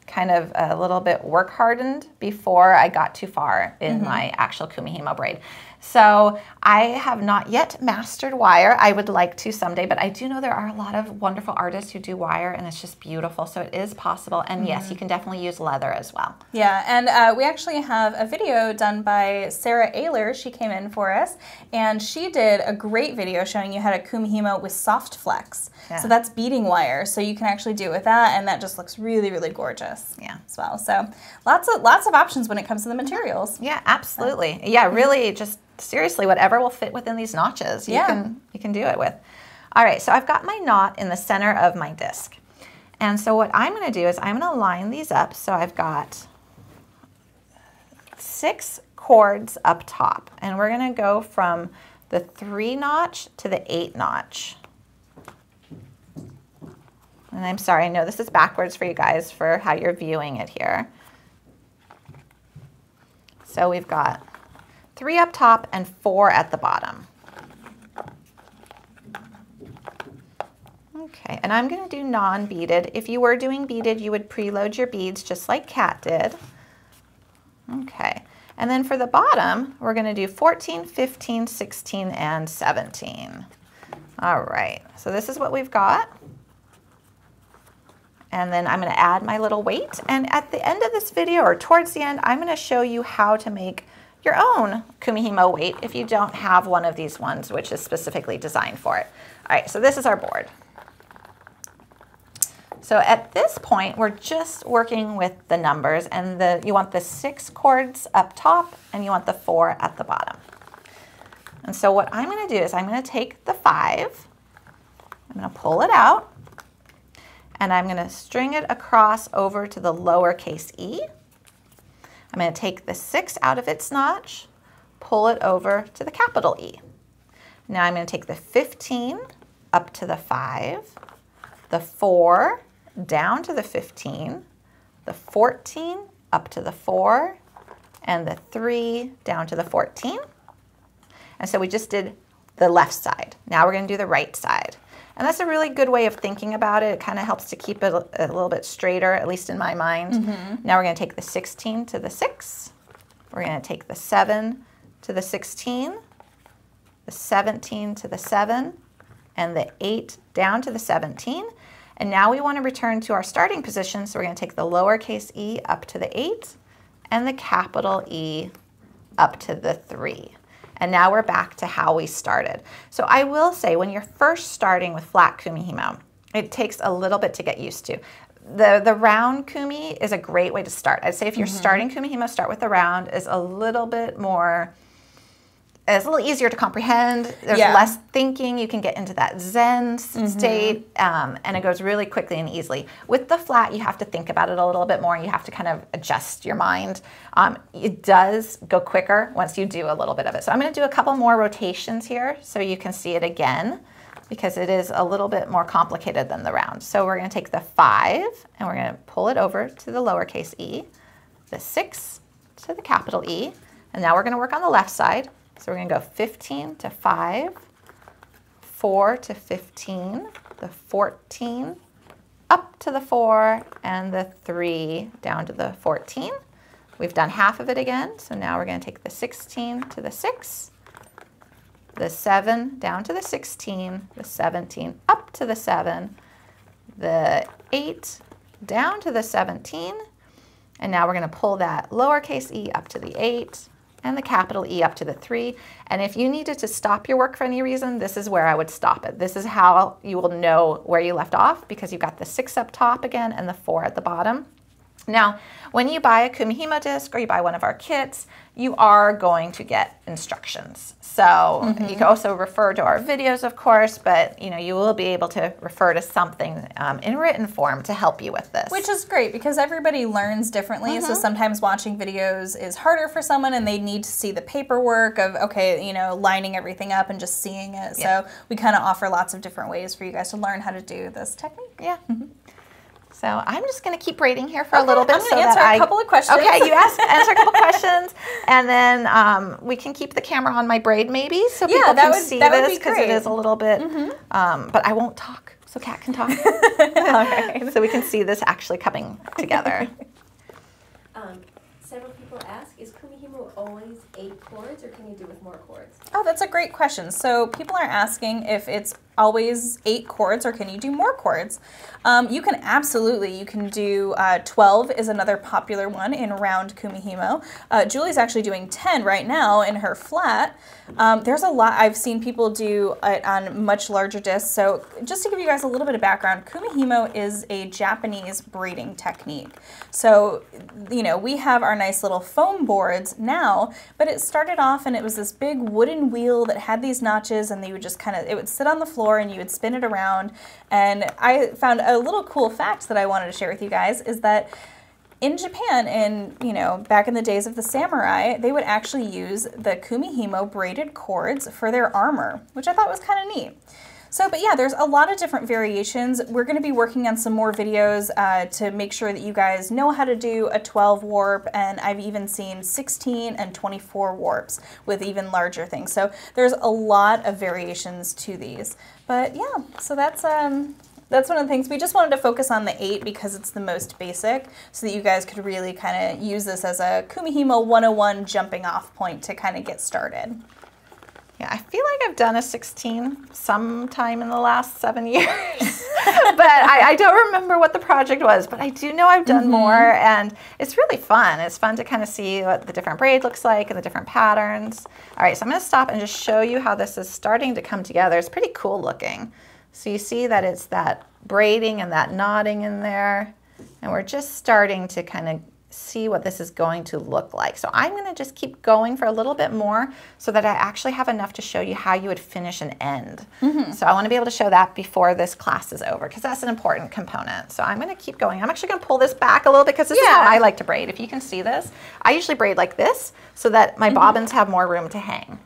[SPEAKER 2] kind of a little bit work hardened before I got too far in my actual Kumihimo braid. So I have not yet mastered wire. I would like to someday, but I do know there are a lot of wonderful artists who do wire, and it's just beautiful. So it is possible. And yes, you can definitely use leather as well.
[SPEAKER 1] Yeah, and we actually have a video done by Sarah Ayler. She came in for us, and she did a great video showing you how to Kumihimo with soft flex. Yeah. So that's beading wire. So you can actually do it with that, and that just looks really, really gorgeous. Yeah, as well. So lots of options when it comes to the materials.
[SPEAKER 2] Yeah, absolutely. Yeah, really just seriously, whatever will fit within these notches, you can do it with. All right, so I've got my knot in the center of my disc. And so what I'm going to do is I'm going to line these up. So I've got 6 cords up top, and we're going to go from the 3 notch to the 8 notch. And I'm sorry, I know this is backwards for you guys for how you're viewing it here. So we've got 3 up top and 4 at the bottom. Okay, and I'm going to do non-beaded. If you were doing beaded, you would preload your beads just like Kat did. Okay, and then for the bottom, we're going to do 14, 15, 16, and 17. All right, so this is what we've got. And then I'm going to add my little weight. And at the end of this video, or towards the end, I'm going to show you how to make your own Kumihimo weight if you don't have one of these ones, which is specifically designed for it. All right, so this is our board. So at this point, we're just working with the numbers, and you want the 6 cords up top, and you want the 4 at the bottom. And so what I'm going to do is I'm going to take the 5, I'm going to pull it out, and I'm going to string it across over to the lowercase e. I'm going to take the 6 out of its notch, pull it over to the capital E. Now I'm going to take the 15 up to the 5, the 4 down to the 15, the 14 up to the 4, and the 3 down to the 14. And so we just did the left side. Now we're going to do the right side. And that's a really good way of thinking about it. It kind of helps to keep it a little bit straighter, at least in my mind. Now we're going to take the 16 to the 6. We're going to take the 7 to the 16, the 17 to the 7, and the 8 down to the 17. And now we want to return to our starting position, so we're going to take the lowercase e up to the 8 and the capital E up to the 3. And now we're back to how we started. So I will say, when you're first starting with flat Kumihimo, it takes a little bit to get used to. The round Kumi is a great way to start. I'd say if you're starting Kumihimo, start with the round. Is a little bit more, it's a little easier to comprehend. There's less thinking. You can get into that Zen state, and it goes really quickly and easily. With the flat, you have to think about it a little bit more. You have to kind of adjust your mind. It does go quicker once you do a little bit of it. So I'm going to do a couple more rotations here so you can see it again, because it is a little bit more complicated than the round. So we're going to take the 5, and we're going to pull it over to the lowercase e, the 6 to the capital E, and now we're going to work on the left side. So we're going to go 15 to 5, 4 to 15, the 14, up to the 4, and the 3 down to the 14. We've done half of it again, so now we're going to take the 16 to the 6, the 7 down to the 16, the 17 up to the 7, the 8 down to the 17, and now we're going to pull that lowercase e up to the 8, and the capital E up to the 3. And if you needed to stop your work for any reason, this is where I would stop it. This is how you will know where you left off, because you've got the 6 up top again and the 4 at the bottom. Now, when you buy a Kumihimo disc or you buy one of our kits, you are going to get instructions. So you can also refer to our videos, of course, but you will be able to refer to something in written form to help you with this.
[SPEAKER 1] Which is great, because everybody learns differently. So sometimes watching videos is harder for someone, and they need to see the paperwork of, okay, lining everything up and just seeing it. So we kind of offer lots of different ways for you guys to learn how to do this technique.
[SPEAKER 2] Yeah. So I'm just going to keep braiding here for a little bit.
[SPEAKER 1] I'm going to answer a couple of questions.
[SPEAKER 2] Okay, you answer a couple questions, and then we can keep the camera on my braid maybe, so people can see this, because it is a little bit, but I won't talk, so Kat can talk. All right, so we can see this actually coming together.
[SPEAKER 3] Several people ask, is Kumihimo always 8 cords, or can you do with more cords?
[SPEAKER 1] Oh, that's a great question. So people are asking if it's always 8 cords, or can you do more cords? You can absolutely. You can do 12 is another popular one in round Kumihimo. Julie's actually doing 10 right now in her flat. There's a lot. I've seen people do it on much larger discs. So just to give you guys a little bit of background, Kumihimo is a Japanese braiding technique. So, we have our nice little foam boards now, but it started off and it was this big wooden wheel that had these notches, and they would just it would sit on the floor and you would spin it around. And I found a little cool fact that I wanted to share with you guys is that in Japan, back in the days of the samurai, they would actually use the Kumihimo braided cords for their armor, which I thought was kind of neat. So, but yeah, there's a lot of different variations. We're going to be working on some more videos to make sure that you guys know how to do a 12 warp, and I've even seen 16 and 24 warps with even larger things. So there's a lot of variations to these. But yeah, so that's That's one of the things. We just wanted to focus on the 8 because it's the most basic, so that you guys could really kind of use this as a Kumihimo 101 jumping off point to kind of get started.
[SPEAKER 2] Yeah, I feel like I've done a 16 sometime in the last 7 years, but I don't remember what the project was, but I do know I've done more, and it's really fun. It's fun to kind of see what the different braid looks like and the different patterns. All right, so I'm going to stop and just show you how this is starting to come together. It's pretty cool looking. So you see that it's that braiding and that knotting in there, and we're just starting to kind of see what this is going to look like. So I'm going to just keep going for a little bit more so that I actually have enough to show you how you would finish an end. So I want to be able to show that before this class is over, because that's an important component. So I'm going to keep going. I'm actually going to pull this back a little bit because this is how I like to braid. If you can see this, I usually braid like this so that my bobbins have more room to hang.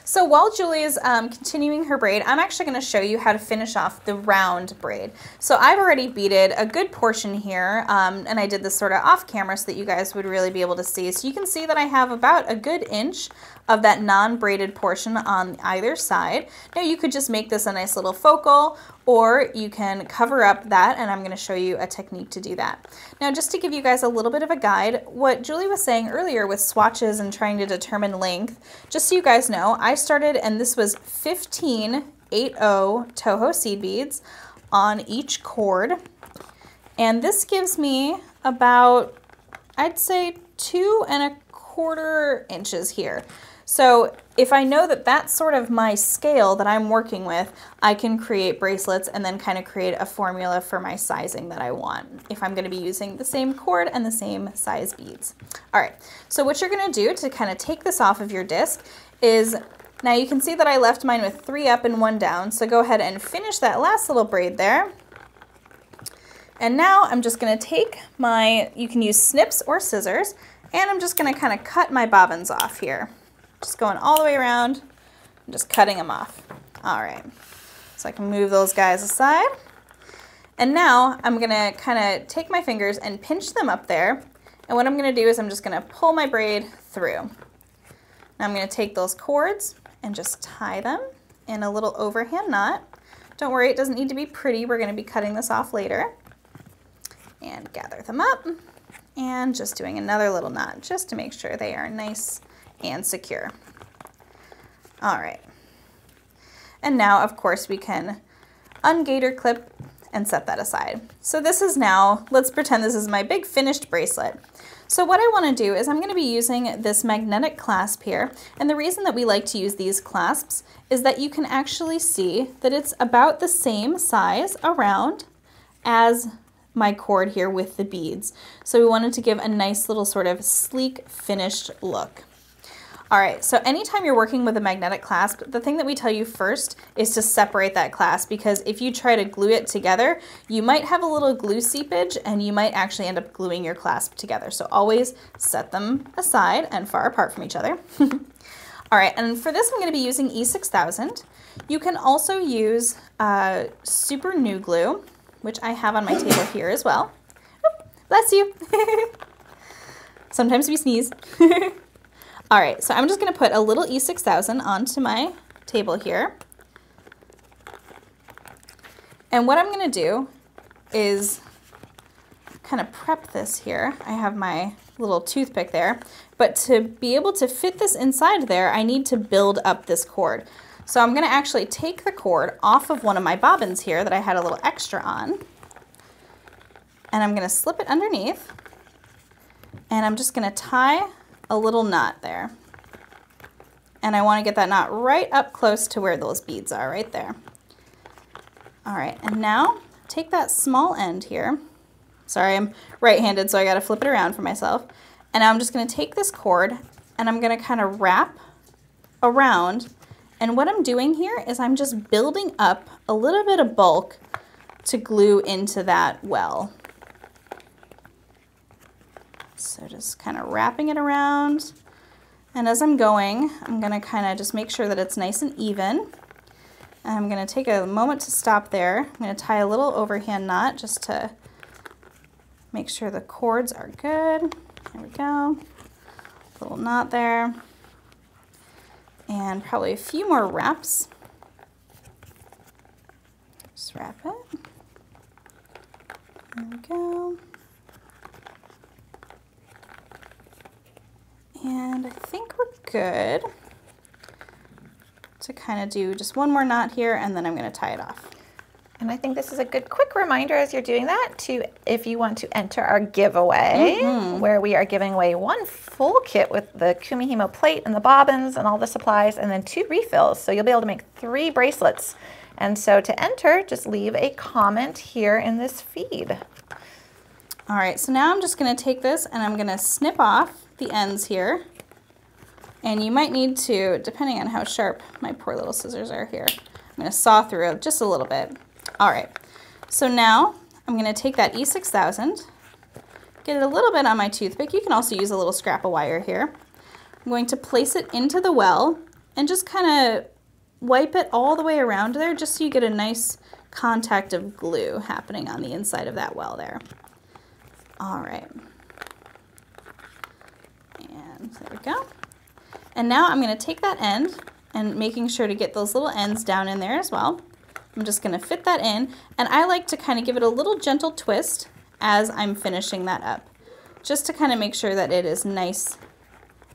[SPEAKER 1] So while Julie is continuing her braid, I'm actually going to show you how to finish off the round braid. So I've already beaded a good portion here, and I did this sort of off camera so that you guys would really be able to see. So you can see that I have about a good inch of that non-braided portion on either side. Now you could just make this a nice little focal, or you can cover up that, and I'm going to show you a technique to do that. Now, just to give you guys a little bit of a guide, what Julie was saying earlier with swatches and trying to determine length, just so you guys know, I started, and this was 15 8/0 Toho seed beads on each cord, and this gives me about, I'd say, 2 1/4 inches here. So if I know that that's sort of my scale that I'm working with, I can create bracelets and then kind of create a formula for my sizing that I want if I'm going to be using the same cord and the same size beads. All right, so what you're going to do to kind of take this off of your disc is, now you can see that I left mine with 3 up and 1 down, so go ahead and finish that last little braid there. And now I'm just going to take my, you can use snips or scissors, and I'm just going to kind of cut my bobbins off here. Just going all the way around and just cutting them off. All right, so I can move those guys aside. And now I'm gonna kind of take my fingers and pinch them up there. And what I'm gonna do is I'm just gonna pull my braid through. Now I'm gonna take those cords and just tie them in a little overhand knot. Don't worry, it doesn't need to be pretty. We're gonna be cutting this off later. And gather them up and just doing another little knot just to make sure they are nice and secure. All right. And now, of course, we can un-gator clip and set that aside. So this is now, let's pretend this is my big finished bracelet. So what I want to do is I'm going to be using this magnetic clasp here. And the reason that we like to use these clasps is that you can actually see that it's about the same size around as my cord here with the beads. So we wanted to give a nice little sort of sleek finished look. All right, so anytime you're working with a magnetic clasp, the thing that we tell you first is to separate that clasp, because if you try to glue it together, you might have a little glue seepage and you might actually end up gluing your clasp together. So always set them aside and far apart from each other. All right, and for this I'm going to be using E6000. You can also use super new glue, which I have on my table here as well. Oh, bless you. Sometimes we sneeze. All right, so I'm just gonna put a little E6000 onto my table here. And what I'm gonna do is kind of prep this here. I have my little toothpick there, but to be able to fit this inside there, I need to build up this cord. So I'm gonna actually take the cord off of one of my bobbins here that I had a little extra on, and I'm gonna slip it underneath, and I'm just gonna tie a little knot there. And I want to get that knot right up close to where those beads are, right there. All right, and now take that small end here. Sorry, I'm right-handed, so I got to flip it around for myself. And now I'm just going to take this cord and I'm going to kind of wrap around. And what I'm doing here is I'm just building up a little bit of bulk to glue into that well. So just kind of wrapping it around. And as I'm going, I'm going to kind of just make sure that it's nice and even. And I'm going to take a moment to stop there. I'm going to tie a little overhand knot just to make sure the cords are good. There we go. Little knot there. And probably a few more wraps. Just wrap it. There we go. And I think we're good to kind of do just one more knot here, and then I'm going to tie it off.
[SPEAKER 2] And I think this is a good quick reminder as you're doing that to, if you want to enter our giveaway, where we are giving away one full kit with the Kumihimo plate and the bobbins and all the supplies, and then 2 refills. So you'll be able to make 3 bracelets. And so to enter, just leave a comment here in this feed.
[SPEAKER 1] All right, so now I'm just going to take this and I'm going to snip off the ends here. And you might need to, depending on how sharp my poor little scissors are here, I'm going to saw through it just a little bit. All right, so now I'm going to take that E6000, get it a little bit on my toothpick. You can also use a little scrap of wire here. I'm going to place it into the well and just kind of wipe it all the way around there just so you get a nice contact of glue happening on the inside of that well there. All right. And there we go. And now I'm going to take that end and making sure to get those little ends down in there as well. I'm just going to fit that in, and I like to kind of give it a little gentle twist as I'm finishing that up, just to kind of make sure that it is nice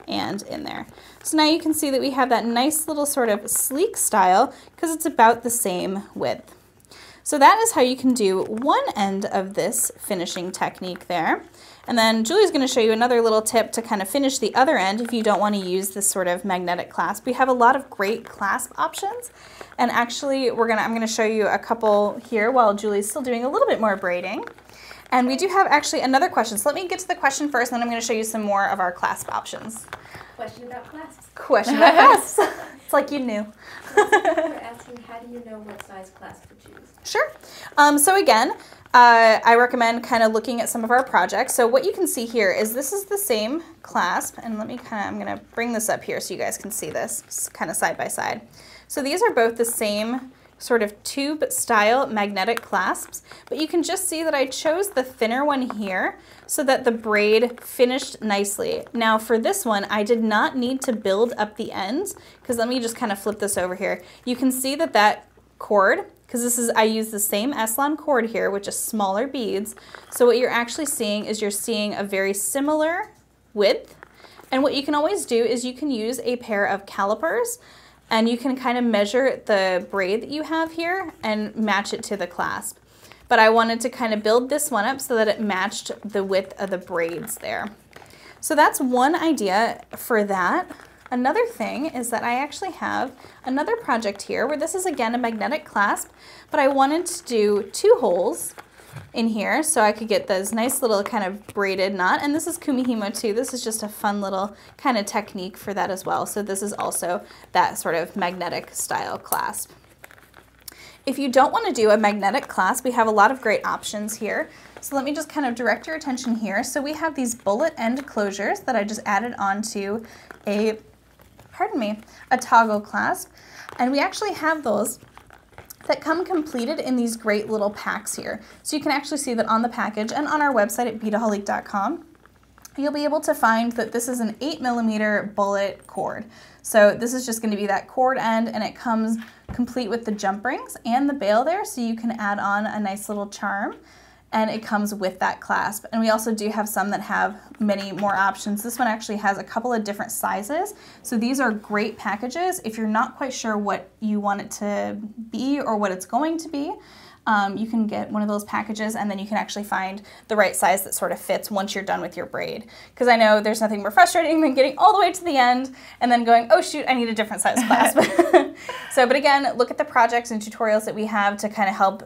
[SPEAKER 1] and in there. So now you can see that we have that nice little sort of sleek style because it's about the same width. So that is how you can do one end of this finishing technique there. And then Julie's going to show you another little tip to kind of finish the other end if you don't want to use this sort of magnetic clasp. We have a lot of great clasp options. And actually, I'm going to show you a couple here while Julie's still doing a little bit more braiding. And we do have actually another question. So let me get to the question first, and then I'm going to show you some more of our clasp options.
[SPEAKER 3] Question about clasps.
[SPEAKER 1] Question about clasps. It's like you knew.
[SPEAKER 3] We're asking, how do you know what size clasp to choose?
[SPEAKER 1] Sure. So again, I recommend kind of looking at some of our projects. So what you can see here is this is the same clasp, and I'm going to bring this up here so you guys can see this kind of side by side. So these are both the same sort of tube style magnetic clasps, but you can just see that I chose the thinner one here so that the braid finished nicely. Now for this one, I did not need to build up the ends, because let me just kind of flip this over here. You can see that that cord, because I use the same S-Lon cord here with just smaller beads. So what you're actually seeing is you're seeing a very similar width. And what you can always do is you can use a pair of calipers, and you can kind of measure the braid that you have here and match it to the clasp. But I wanted to kind of build this one up so that it matched the width of the braids there. So that's one idea for that. Another thing is that I actually have another project here where this is again a magnetic clasp, but I wanted to do 2 holes in here so I could get this nice little kind of braided knot. And this is Kumihimo too. This is just a fun little kind of technique for that as well. So this is also that sort of magnetic style clasp. If you don't want to do a magnetic clasp, we have a lot of great options here. So let me just kind of direct your attention here. So we have these bullet end closures that I just added onto a toggle clasp. And we actually have those that come completed in these great little packs here. So you can actually see that on the package and on our website at beadaholique.com, you'll be able to find that this is an 8mm bullet cord. So this is just going to be that cord end, and it comes complete with the jump rings and the bail there, so you can add on a nice little charm. And it comes with that clasp. And we also do have some that have many more options. This one actually has a couple of different sizes. So these are great packages. If you're not quite sure what you want it to be or what it's going to be, you can get one of those packages, and then you can actually find the right size that sort of fits once you're done with your braid. Because I know there's nothing more frustrating than getting all the way to the end and then going, oh shoot, I need a different size clasp. But again, look at the projects and tutorials that we have to kind of help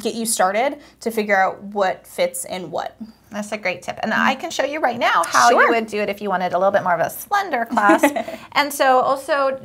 [SPEAKER 1] get you started to figure out what fits in what.
[SPEAKER 2] That's a great tip. And I can show you right now how you would do it if you wanted a little bit more of a slender clasp. And so also,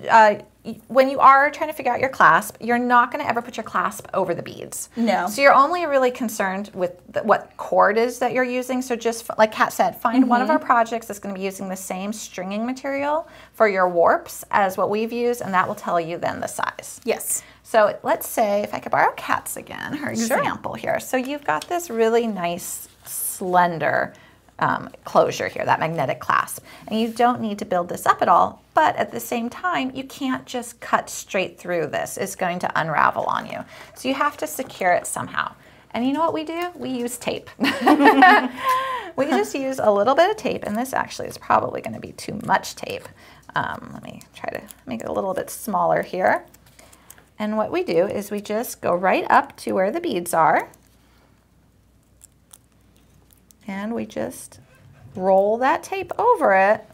[SPEAKER 2] when you are trying to figure out your clasp, you're not going to ever put your clasp over the beads.
[SPEAKER 1] No.
[SPEAKER 2] So you're only really concerned with what cord is that you're using. So just like Kat said, find one of our projects that's going to be using the same stringing material for your warps as what we've used, and that will tell you then the size.
[SPEAKER 1] Yes.
[SPEAKER 2] So let's say, if I could borrow Kat's again, her example here. So you've got this really nice slender closure here, that magnetic clasp. And you don't need to build this up at all, but at the same time, you can't just cut straight through this. It's going to unravel on you. So you have to secure it somehow. And you know what we do? We use tape. We just use a little bit of tape, and this actually is probably going to be too much tape. Let me try to make it a little bit smaller here. And what we do is we just go right up to where the beads are, and we just roll that tape over it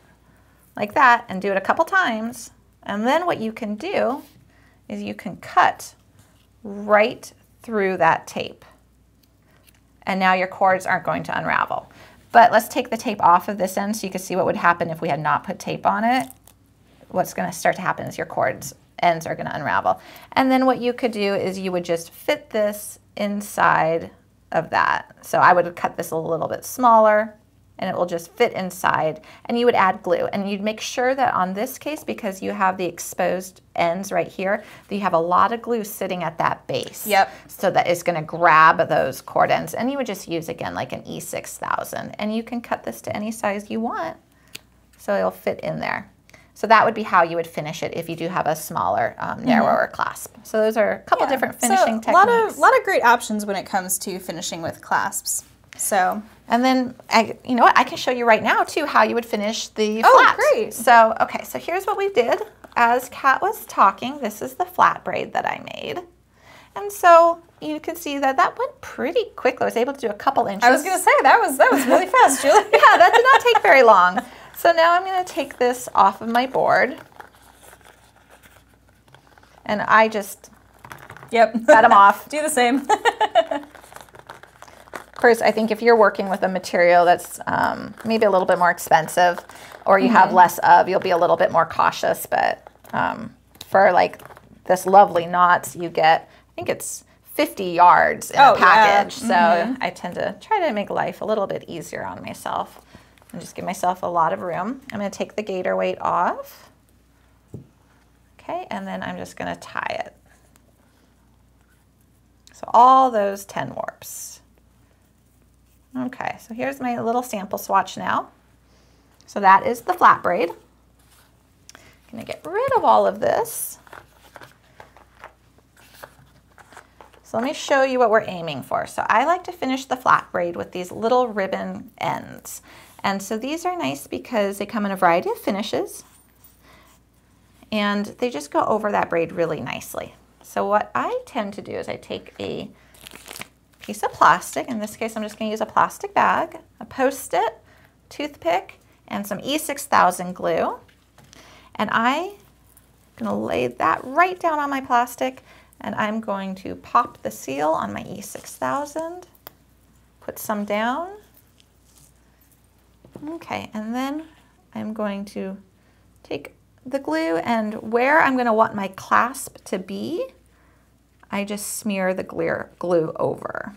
[SPEAKER 2] like that and do it a couple times. And then what you can do is you can cut right through that tape. And now your cords aren't going to unravel. But let's take the tape off of this end so you can see what would happen if we had not put tape on it. What's going to start to happen is your cords ends are going to unravel. And then what you could do is you would just fit this inside of that. So I would cut this a little bit smaller, and it will just fit inside, and you would add glue. And you'd make sure that on this case, because you have the exposed ends right here, that you have a lot of glue sitting at that base.
[SPEAKER 1] Yep.
[SPEAKER 2] So that it's gonna grab those cord ends. And you would just use, again, like an E6000. And you can cut this to any size you want, so it'll fit in there. So that would be how you would finish it if you do have a smaller, narrower clasp. So those are a couple different finishing techniques.
[SPEAKER 1] A lot of great options when it comes to finishing with clasps. So,
[SPEAKER 2] and then, you know what, I can show you right now too how you would finish the flat.
[SPEAKER 1] Oh, great.
[SPEAKER 2] So, okay, so here's what we did. As Kat was talking, this is the flat braid that I made. And so you can see that that went pretty quickly. I was able to do a couple inches.
[SPEAKER 1] I was going to say, that was really fast, Julie.
[SPEAKER 2] Yeah, that did not take very long. So now I'm going to take this off of my board. And I just cut them off.
[SPEAKER 1] Do the same.
[SPEAKER 2] Of course, I think if you're working with a material that's maybe a little bit more expensive, or you have less of, you'll be a little bit more cautious. But for like this lovely knots, you get, I think it's 50 yards in a package.
[SPEAKER 1] Yeah.
[SPEAKER 2] So I tend to try to make life a little bit easier on myself and just give myself a lot of room. I'm going to take the gator weight off. Okay, and then I'm just going to tie it. So all those 10 warps. Okay, so here's my little sample swatch now. So that is the flat braid. I'm gonna get rid of all of this. So let me show you what we're aiming for. So I like to finish the flat braid with these little ribbon ends. And so these are nice because they come in a variety of finishes, and they just go over that braid really nicely. So what I tend to do is I take a piece of plastic. In this case, I'm just going to use a plastic bag, a Post-it, toothpick, and some E6000 glue. And I'm going to lay that right down on my plastic, and I'm going to pop the seal on my E6000, put some down. Okay, and then I'm going to take the glue, and where I'm going to want my clasp to be, I just smear the glue over.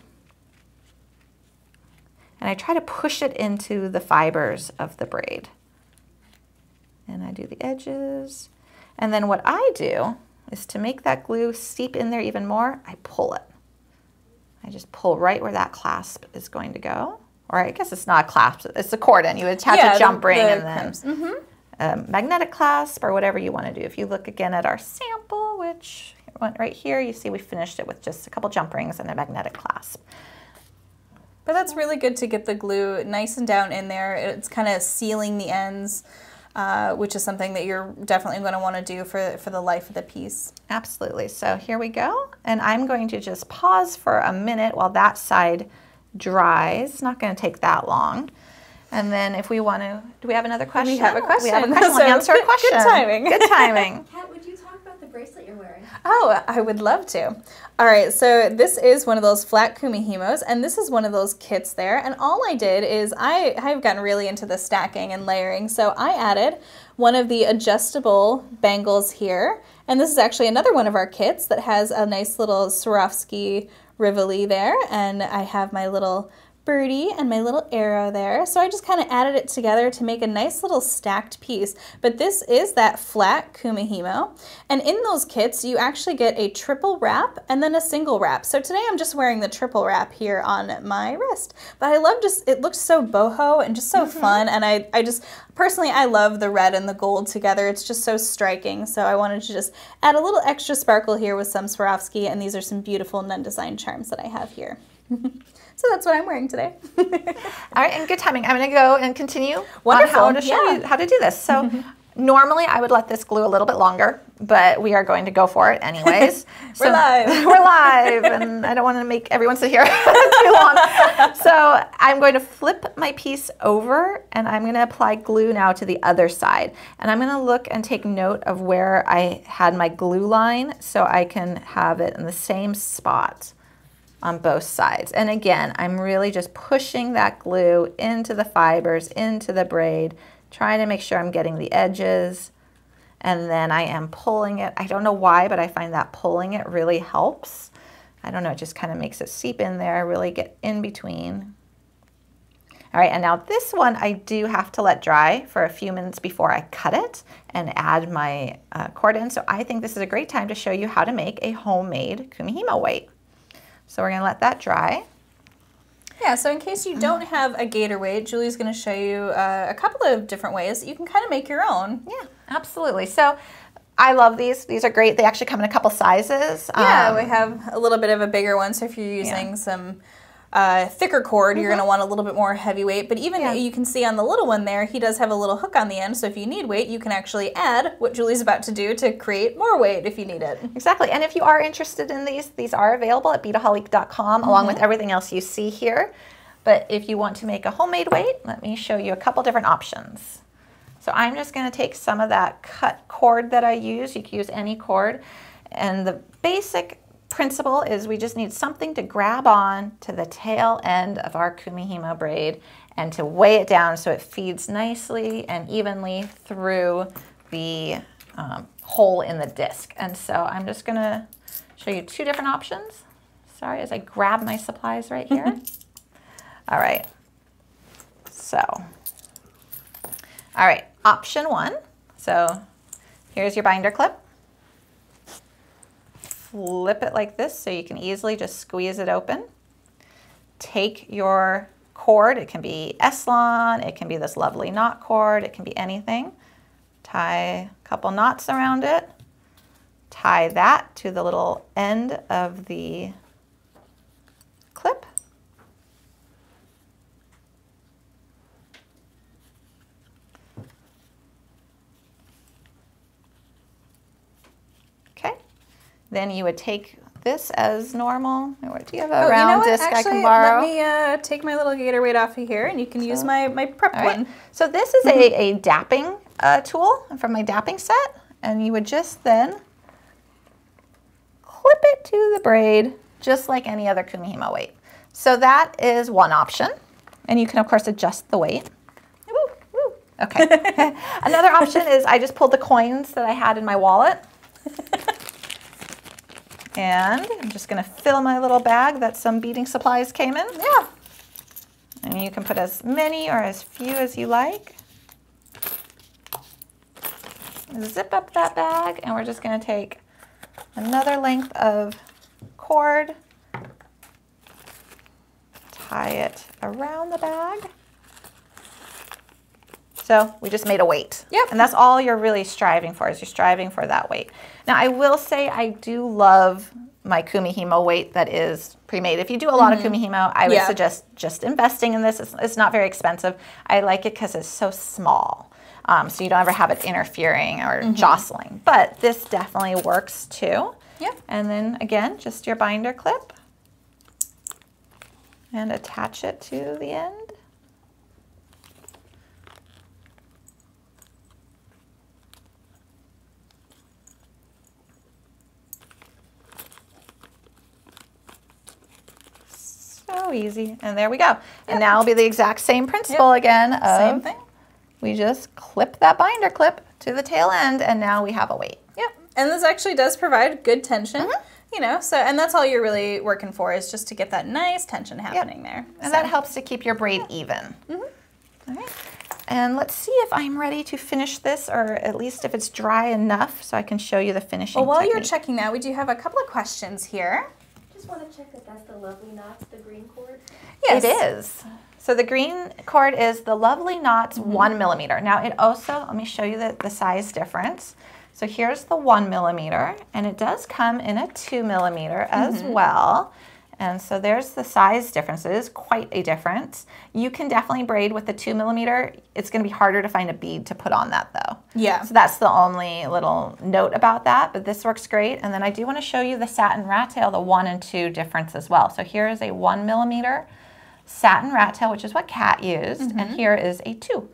[SPEAKER 2] And I try to push it into the fibers of the braid. And I do the edges. And then what I do is to make that glue seep in there even more, I pull it. I just pull right where that clasp is going to go. Or I guess it's not a clasp, it's a cord end. You would attach a jump ring and then magnetic clasp or whatever you want to do. If you look again at our sample, which went right here, you see we finished it with just a couple jump rings and a magnetic clasp.
[SPEAKER 1] But that's really good to get the glue nice and down in there. It's kind of sealing the ends, which is something that you're definitely going to want to do for the life of the piece.
[SPEAKER 2] Absolutely. So here we go. And I'm going to just pause for a minute while that side dries. It's not going to take that long. And then if we want to, do we have another question?
[SPEAKER 1] We have a question.
[SPEAKER 2] We have a question. We'll answer a question.
[SPEAKER 1] Good timing.
[SPEAKER 2] Good timing.
[SPEAKER 3] Kat, would you talk about the bracelet you're wearing?
[SPEAKER 1] Oh, I would love to. All right, so this is one of those flat Kumihimos, and this is one of those kits there. And all I did is I've gotten really into the stacking and layering, so I added one of the adjustable bangles here. And this is actually another one of our kits that has a nice little Swarovski Rivoli there, and I have my little birdie and my little arrow there. So I just kind of added it together to make a nice little stacked piece. But this is that flat Kumihimo. And in those kits, you actually get a triple wrap and then a single wrap. So today I'm just wearing the triple wrap here on my wrist. But I love it looks so boho and just so fun. And I just, personally, I love the red and the gold together. It's just so striking. So I wanted to just add a little extra sparkle here with some Swarovski. And these are some beautiful nun design charms that I have here. So that's what I'm wearing today.
[SPEAKER 2] All right, and good timing. I'm going to go and continue
[SPEAKER 1] Wonderful.
[SPEAKER 2] on how to show you how to do this. So normally I would let this glue a little bit longer, but we are going to go for it anyways.
[SPEAKER 1] We're live.
[SPEAKER 2] We're live, and I don't want to make everyone sit here too long. So I'm going to flip my piece over, and I'm going to apply glue now to the other side. And I'm going to look and take note of where I had my glue line so I can have it in the same spot on both sides. And again, I'm really just pushing that glue into the fibers, into the braid, trying to make sure I'm getting the edges. And then I am pulling it. I don't know why, but I find that pulling it really helps. I don't know, it just kind of makes it seep in there, really get in between. All right, and now this one I do have to let dry for a few minutes before I cut it and add my cord in. So I think this is a great time to show you how to make a homemade Kumihimo weight. So we're going to let that dry.
[SPEAKER 1] Yeah, so in case you don't have a Gator weight, Julie's going to show you a couple of different ways that you can kind of make your own.
[SPEAKER 2] Yeah, absolutely. So I love these. These are great. They actually come in a couple sizes.
[SPEAKER 1] Yeah, we have a little bit of a bigger one, so if you're using some thicker cord, you're going to want a little bit more heavyweight. But even you can see on the little one there, he does have a little hook on the end, so if you need weight, you can actually add what Julie's about to do to create more weight if you need it.
[SPEAKER 2] Exactly. And if you are interested in these are available at beadaholique.com along with everything else you see here. But if you want to make a homemade weight, let me show you a couple different options. So I'm just going to take some of that cut cord that I use. You can use any cord. And the basic principle is we just need something to grab on to the tail end of our Kumihimo braid and to weigh it down so it feeds nicely and evenly through the hole in the disc. And so I'm just going to show you two different options. Sorry, as I grab my supplies right here. All right, so, all right, option one. So here's your binder clip. Flip it like this so you can easily just squeeze it open. Take your cord, it can be S-Lon, it can be this lovely knot cord, it can be anything. Tie a couple knots around it. Tie that to the little end of the clip. Then you would take this as normal. Or do you have a round disc
[SPEAKER 1] Actually,
[SPEAKER 2] I can borrow?
[SPEAKER 1] Let me take my little Gator weight off of here, and you can use my prep one.
[SPEAKER 2] So this is a dapping tool from my dapping set, and you would just then clip it to the braid, just like any other Kumihimo weight. So that is one option, and you can of course adjust the weight. Woo, woo. Okay. Another option is I just pulled the coins that I had in my wallet. And I'm just going to fill my little bag that some beading supplies came in.
[SPEAKER 1] Yeah.
[SPEAKER 2] And you can put as many or as few as you like. Zip up that bag, and we're just going to take another length of cord, tie it around the bag. So we just made a weight.
[SPEAKER 1] Yep.
[SPEAKER 2] And that's all you're really striving for, is you're striving for that weight. Now I will say I do love my Kumihimo weight that is pre-made. If you do a lot of Kumihimo, I would suggest just investing in this. It's not very expensive. I like it because it's so small. So you don't ever have it interfering or jostling. But this definitely works too.
[SPEAKER 1] Yep.
[SPEAKER 2] And then again, just your binder clip. And attach it to the end. So easy. And there we go. And now it'll be the exact same principle again.
[SPEAKER 1] Same thing.
[SPEAKER 2] We just clip that binder clip to the tail end, and now we have a weight.
[SPEAKER 1] Yep. And this actually does provide good tension. You know, so, and that's all you're really working for, is just to get that nice tension happening there.
[SPEAKER 2] And that helps to keep your braid even. All right. And let's see if I'm ready to finish this, or at least if it's dry enough so I can show you the finishing
[SPEAKER 1] Well, while
[SPEAKER 2] technique.
[SPEAKER 1] you're checking that, we do have a couple of questions here.
[SPEAKER 3] Just want to check that that's the lovely knots, the green cord.
[SPEAKER 1] Yes.
[SPEAKER 2] It is. So the green cord is the Lovely Knots 1 millimeter. Now it also, let me show you the size difference. So here's the 1 millimeter, and it does come in a 2 millimeter as well. And so there's the size differences, quite a difference. You can definitely braid with the 2mm. It's gonna be harder to find a bead to put on that though.
[SPEAKER 1] Yeah.
[SPEAKER 2] So that's the only little note about that, but this works great. And then I do wanna show you the satin rat tail, the 1 and 2 difference as well. So here is a 1mm satin rat tail, which is what Kat used, and here is a 2.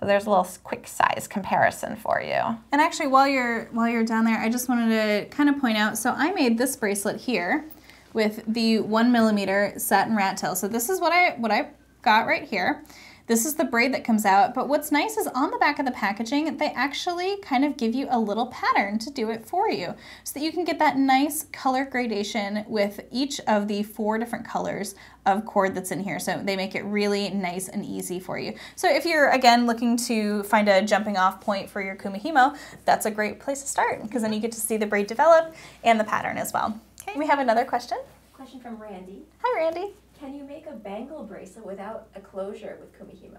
[SPEAKER 2] So there's a little quick size comparison for you.
[SPEAKER 1] And actually, while you're down there, I just wanted to kind of point out, so I made this bracelet here with the 1mm satin rat tail. So this is what I got right here. This is the braid that comes out, but what's nice is on the back of the packaging, they actually kind of give you a little pattern to do it for you so that you can get that nice color gradation with each of the 4 different colors of cord that's in here. So they make it really nice and easy for you. So if you're, again, looking to find a jumping off point for your Kumihimo, that's a great place to start because then you get to see the braid develop and the pattern as well. Okay. We have another question.
[SPEAKER 3] Question from Randy.
[SPEAKER 1] Hi, Randy.
[SPEAKER 3] Can you make a bangle bracelet without a closure with Kumihimo?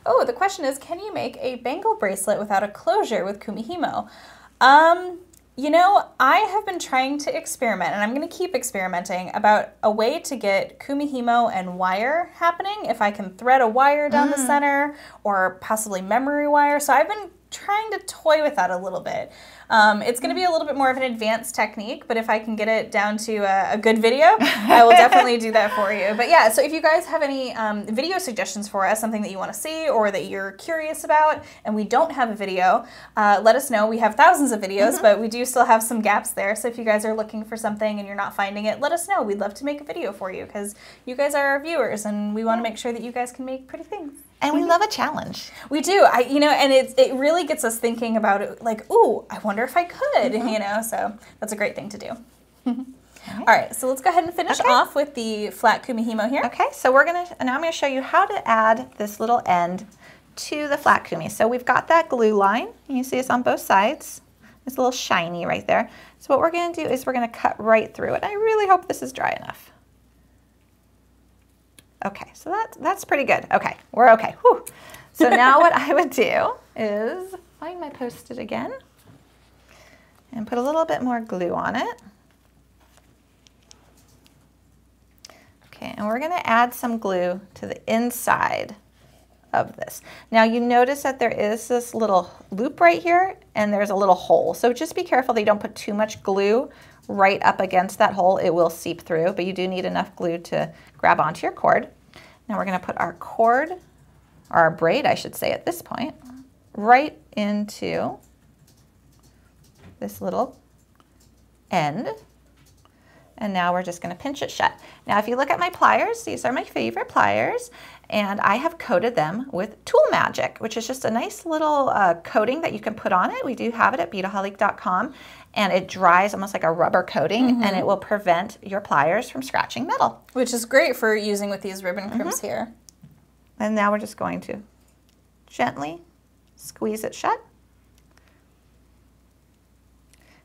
[SPEAKER 1] Oh, the question is, can you make a bangle bracelet without a closure with Kumihimo? You know, I have been trying to experiment, and I'm going to keep experimenting about a way to get Kumihimo and wire happening, if I can thread a wire down the center, or possibly memory wire. So I've been trying to toy with that a little bit. It's going to be a little bit more of an advanced technique, but if I can get it down to a good video, I will definitely do that for you. But yeah, so if you guys have any video suggestions for us, something that you want to see or that you're curious about, and we don't have a video, let us know. We have thousands of videos, but we do still have some gaps there. So if you guys are looking for something and you're not finding it, let us know. We'd love to make a video for you because you guys are our viewers, and we want to make sure that you guys can make pretty things.
[SPEAKER 2] And we love a challenge.
[SPEAKER 1] We do. You know, and it really gets us thinking about it, like, ooh, I wonder if I could, you know, so that's a great thing to do. All right, so let's go ahead and finish off with the flat Kumihimo here.
[SPEAKER 2] Okay, so now I'm gonna show you how to add this little end to the flat Kumi. So we've got that glue line. You see it's on both sides. It's a little shiny right there. So what we're gonna do is we're gonna cut right through it. I really hope this is dry enough. Okay, so that's pretty good. Okay, we're okay. Whew. So now what I would do is find my Post-it again and put a little bit more glue on it. Okay, and we're gonna add some glue to the inside of this. Now you notice that there is this little loop right here and there's a little hole. So just be careful that you don't put too much glue right up against that hole. It will seep through, but you do need enough glue to grab onto your cord. Now we're gonna put our cord, or our braid I should say at this point, right into this little end. And now we're just gonna pinch it shut. Now if you look at my pliers, these are my favorite pliers, and I have coated them with Tool Magic, which is just a nice little coating that you can put on it. We do have it at Beadaholique.com, and it dries almost like a rubber coating, and it will prevent your pliers from scratching metal.
[SPEAKER 1] Which is great for using with these ribbon crimps here.
[SPEAKER 2] And now we're just going to gently squeeze it shut.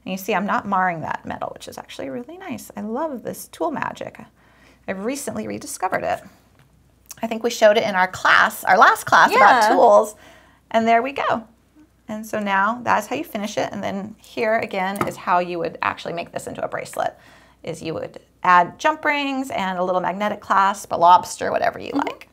[SPEAKER 2] And you see I'm not marring that metal, which is actually really nice. I love this Tool Magic. I've recently rediscovered it. I think we showed it in our class, our last class about tools, and there we go. And so now that's how you finish it. And then here again is how you would actually make this into a bracelet, is you would add jump rings and a little magnetic clasp, a lobster, whatever you like.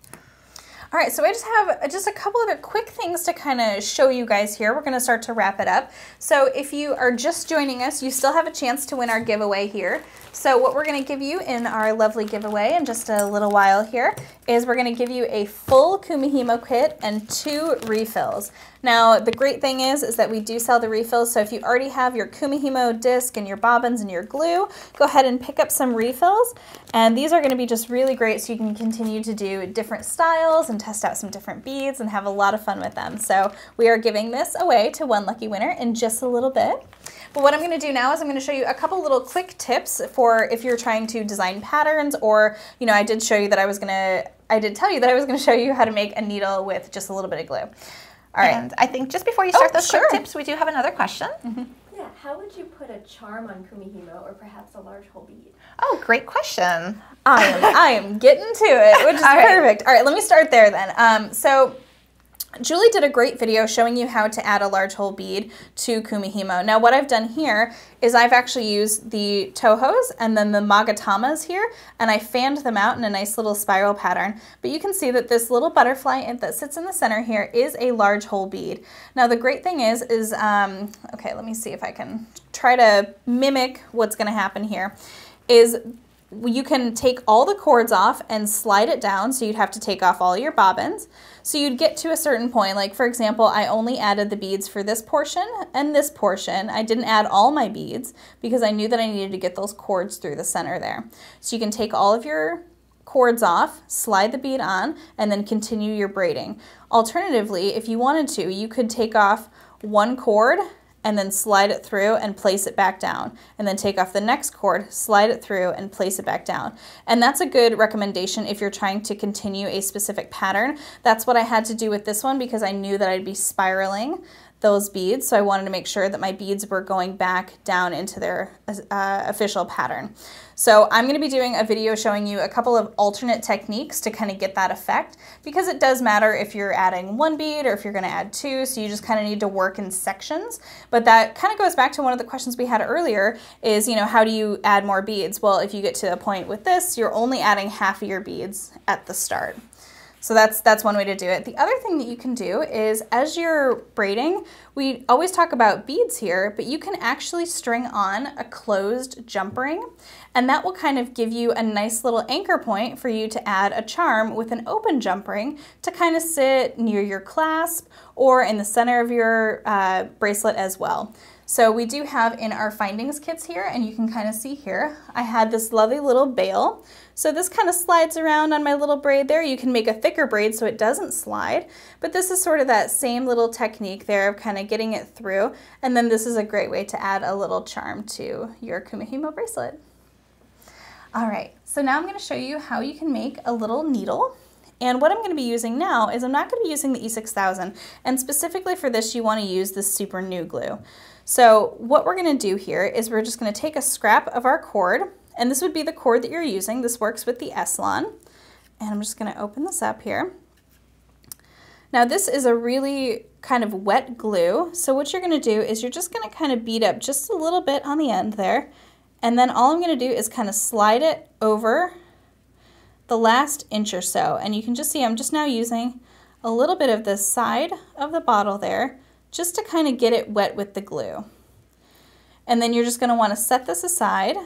[SPEAKER 1] All right, so I just have just a couple other quick things to kind of show you guys here. We're gonna start to wrap it up. So if you are just joining us, you still have a chance to win our giveaway here. So what we're gonna give you in our lovely giveaway in just a little while here is we're gonna give you a full Kumihimo kit and 2 refills. Now, the great thing is that we do sell the refills, so if you already have your Kumihimo disc and your bobbins and your glue, go ahead and pick up some refills. And these are gonna be just really great so you can continue to do different styles and test out some different beads and have a lot of fun with them. So we are giving this away to one lucky winner in just a little bit. But what I'm gonna do now is I'm gonna show you a couple little quick tips for if you're trying to design patterns, or, you know, I did tell you that I was gonna show you how to make a needle with just a little bit of glue. All right.
[SPEAKER 2] And I think just before you start those quick tips, we do have another question.
[SPEAKER 3] Yeah, how would you put a charm on Kumihimo, or perhaps a large hole bead?
[SPEAKER 2] Oh, great question.
[SPEAKER 1] I am getting to it, which is perfect. All right, let me start there then. So Julie did a great video showing you how to add a large hole bead to Kumihimo. Now what I've done here is I've actually used the Tohos and then the Magatamas here, and I fanned them out in a nice little spiral pattern. But you can see that this little butterfly that sits in the center here is a large hole bead. Now the great thing is okay, let me see if I can try to mimic what's gonna happen here, is you can take all the cords off and slide it down, so you'd have to take off all your bobbins. So you'd get to a certain point, like for example, I only added the beads for this portion and this portion. I didn't add all my beads because I knew that I needed to get those cords through the center there. So you can take all of your cords off, slide the bead on, and then continue your braiding. Alternatively, if you wanted to, you could take off one cord and then slide it through and place it back down. And then take off the next cord, slide it through and place it back down. And that's a good recommendation if you're trying to continue a specific pattern. That's what I had to do with this one because I knew that I'd be spiraling those beads, so I wanted to make sure that my beads were going back down into their official pattern. So I'm going to be doing a video showing you a couple of alternate techniques to kind of get that effect, because it does matter if you're adding one bead or if you're going to add two, so you just kind of need to work in sections. But that kind of goes back to one of the questions we had earlier is, you know, how do you add more beads? Well, if you get to a point with this, you're only adding half of your beads at the start. So that's one way to do it. The other thing that you can do is, as you're braiding, we always talk about beads here, but you can actually string on a closed jump ring, and that will kind of give you a nice little anchor point for you to add a charm with an open jump ring to kind of sit near your clasp or in the center of your bracelet as well. So we do have in our findings kits here, and you can kind of see here, I had this lovely little bail. So this kind of slides around on my little braid there. You can make a thicker braid so it doesn't slide, but this is sort of that same little technique there of kind of getting it through. And then this is a great way to add a little charm to your Kumihimo bracelet. All right, so now I'm going to show you how you can make a little needle. And what I'm going to be using now is I'm not going to be using the E6000, and specifically for this you want to use the Super New Glue. So what we're going to do here is we're just going to take a scrap of our cord, and this would be the cord that you're using. This works with the S-Lon, and I'm just going to open this up here. Now this is a really kind of wet glue, so what you're going to do is you're just going to kind of bead up just a little bit on the end there, and then all I'm going to do is kind of slide it over the last inch or so, and you can just see I'm just now using a little bit of the side of the bottle there just to kind of get it wet with the glue. And then you're just going to want to set this aside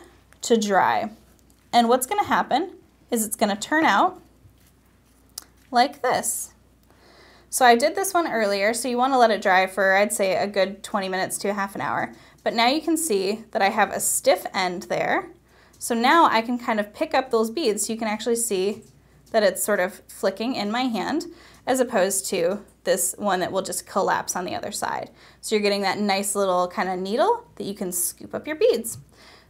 [SPEAKER 1] to dry. And what's going to happen is it's going to turn out like this. So I did this one earlier, so you want to let it dry for, I'd say, a good 20 minutes to a half an hour. But now you can see that I have a stiff end there. So now I can kind of pick up those beads. So you can actually see that it's sort of flicking in my hand, as opposed to this one that will just collapse on the other side. So you're getting that nice little kind of needle that you can scoop up your beads.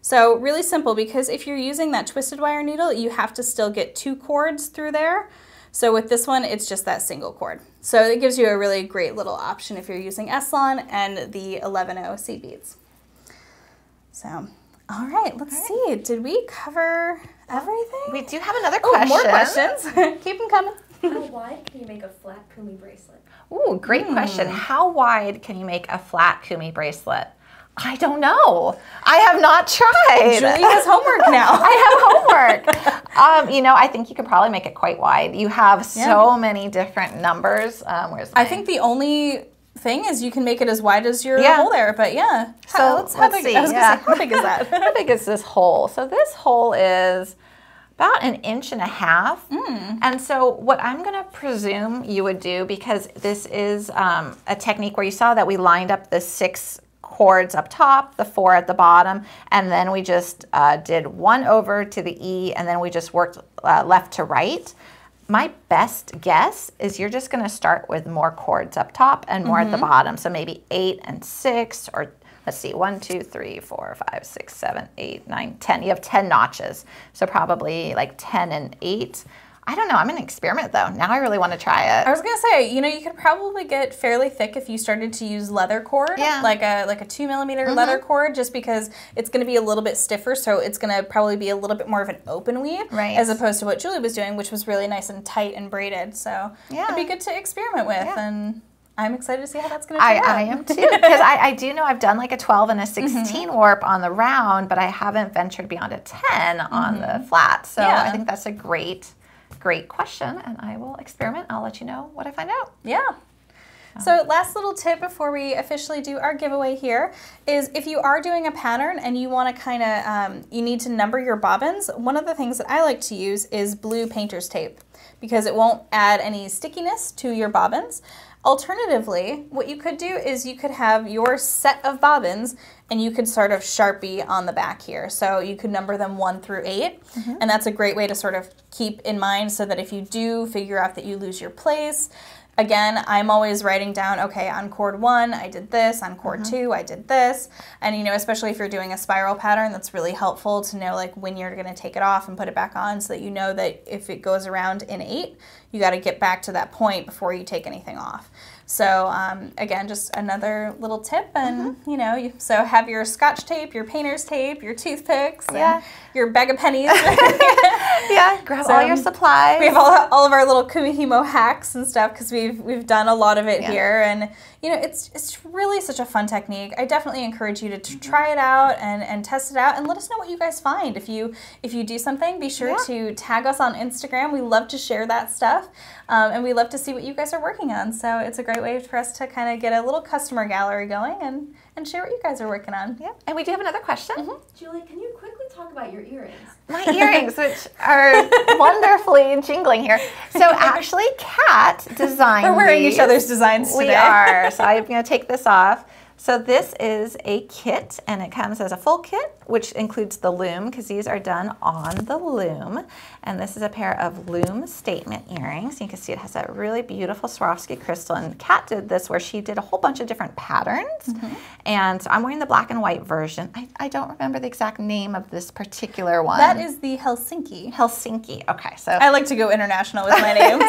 [SPEAKER 1] So really simple, because if you're using that twisted wire needle, you have to still get two cords through there. So with this one, it's just that single cord. So it gives you a really great little option if you're using S-Lon and the 11O beads. So, all right, let's see. Did we cover everything?
[SPEAKER 2] We do have another question.
[SPEAKER 1] Oh, more questions. Keep them coming.
[SPEAKER 3] How wide can you make a flat Kumi bracelet?
[SPEAKER 2] Ooh, great question. How wide can you make a flat Kumi bracelet? I don't know. I have not tried.
[SPEAKER 1] Julie has homework now.
[SPEAKER 2] I have homework. You know, I think you could probably make it quite wide. You have so many different numbers.
[SPEAKER 1] I think the only thing is you can make it as wide as your hole there, but yeah.
[SPEAKER 2] So let's see.
[SPEAKER 1] I was gonna say, how big is that?
[SPEAKER 2] How big is this hole? So this hole is about 1.5 inches. And so what I'm going to presume you would do, because this is a technique where you saw that we lined up the 6 cords up top, the 4 at the bottom, and then we just did 1 over to the E, and then we just worked left to right. My best guess is you're just going to start with more cords up top and more at the bottom. So maybe 8 and 6, or let's see, 1, 2, 3, 4, 5, 6, 7, 8, 9, 10. You have 10 notches. So probably like 10 and 8. I don't know. I'm going to experiment though. Now I really want to try it.
[SPEAKER 1] I was gonna say, you know, you could probably get fairly thick if you started to use leather cord, like a 2mm leather cord, just because it's gonna be a little bit stiffer, so it's gonna probably be a little bit more of an open weave, as opposed to what Julie was doing, which was really nice and tight and braided. So it'd be good to experiment with, and I'm excited to see how that's going to turn out.
[SPEAKER 2] I am too, because I do know I've done like a 12 and a 16 warp on the round, but I haven't ventured beyond a 10 on the flat. So I think that's a great question, and I will experiment. I'll let you know what I find out.
[SPEAKER 1] Yeah. So last little tip before we officially do our giveaway here is if you are doing a pattern and you want to kind of, you need to number your bobbins, one of the things that I like to use is blue painter's tape because it won't add any stickiness to your bobbins. Alternatively, what you could do is you could have your set of bobbins and you could sort of Sharpie on the back here. So you could number them 1 through 8. And that's a great way to sort of keep in mind so that if you do figure out that you lose your place, again, I'm always writing down, okay, on cord 1, I did this, on cord 2, I did this. And, you know, especially if you're doing a spiral pattern, that's really helpful to know, like, when you're going to take it off and put it back on so that you know that if it goes around in 8, you got to get back to that point before you take anything off. So, again, just another little tip. And, you know, so have your Scotch tape, your painter's tape, your toothpicks, and your bag of pennies.
[SPEAKER 2] Grab all your supplies.
[SPEAKER 1] We have all of our little Kumihimo hacks and stuff because we've done a lot of it here. And, you know, it's really such a fun technique. I definitely encourage you to try it out and test it out and let us know what you guys find. If you do something, be sure to tag us on Instagram. We love to share that stuff. And we love to see what you guys are working on. So it's a great way for us to kind of get a little customer gallery going and share what you guys are working on.
[SPEAKER 2] Yeah. And we do have another question.
[SPEAKER 3] Julie, can you quickly talk about your earrings?
[SPEAKER 2] My earrings, which are wonderfully jingling here. So actually, Kat designed
[SPEAKER 1] We're wearing
[SPEAKER 2] these.
[SPEAKER 1] each other's designs today.
[SPEAKER 2] We are. So I'm going to take this off. So this is a kit, and it comes as a full kit, which includes the loom, because these are done on the loom. And this is a pair of loom statement earrings. You can see it has that really beautiful Swarovski crystal. And Kat did this where she did a whole bunch of different patterns. And so I'm wearing the black and white version. I don't remember the exact name of this particular one.
[SPEAKER 1] That is the Helsinki.
[SPEAKER 2] Helsinki. Okay, so
[SPEAKER 1] I like to go international with my names.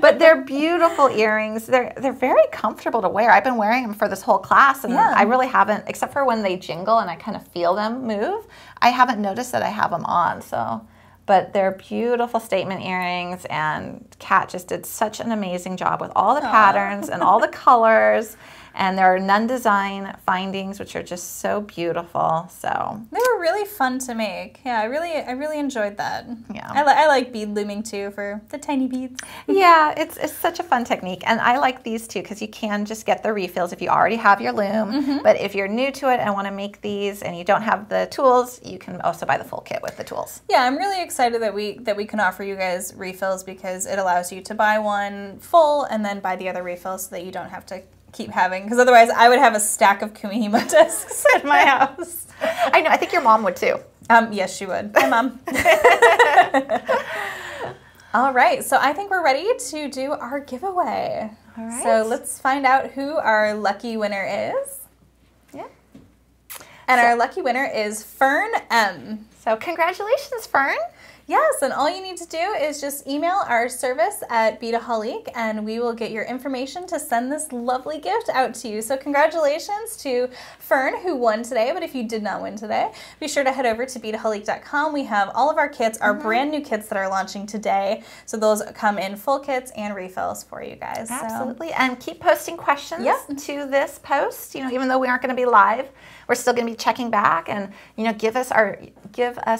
[SPEAKER 2] But they're beautiful earrings. They're very comfortable to wear. I've been wearing them for this whole class, and I really haven't, except for when they jingle and I kind of feel them move, I haven't noticed that I have them on. So, but they're beautiful statement earrings, and Kat just did such an amazing job with all the patterns and all the colors. And there are nun design findings, which are just so beautiful. So
[SPEAKER 1] they were really fun to make. Yeah, I really enjoyed that.
[SPEAKER 2] Yeah,
[SPEAKER 1] I like bead looming too for the tiny beads.
[SPEAKER 2] Yeah, it's such a fun technique, and I like these too because you can just get the refills if you already have your loom. But if you're new to it and want to make these and you don't have the tools, you can also buy the full kit with the tools.
[SPEAKER 1] Yeah, I'm really excited that we can offer you guys refills because it allows you to buy one full and then buy the other refills so that you don't have to keep having, because otherwise I would have a stack of Kumihimo discs at my house.
[SPEAKER 2] I know, I think your mom would too.
[SPEAKER 1] Yes, she would. Hi, Mom. All right, so I think we're ready to do our giveaway. All right. So let's find out who our lucky winner is.
[SPEAKER 2] Yeah.
[SPEAKER 1] And our lucky winner is Fern M.
[SPEAKER 2] So congratulations, Fern.
[SPEAKER 1] Yes, and all you need to do is just email our service at Beadaholique and we will get your information to send this lovely gift out to you. So congratulations to Fern who won today, but if you did not win today, be sure to head over to beadaholique.com. We have all of our kits, our brand new kits that are launching today. So those come in full kits and refills for you guys.
[SPEAKER 2] Absolutely, and keep posting questions to this post. You know, even though we aren't going to be live, we're still going to be checking back, and you know, give us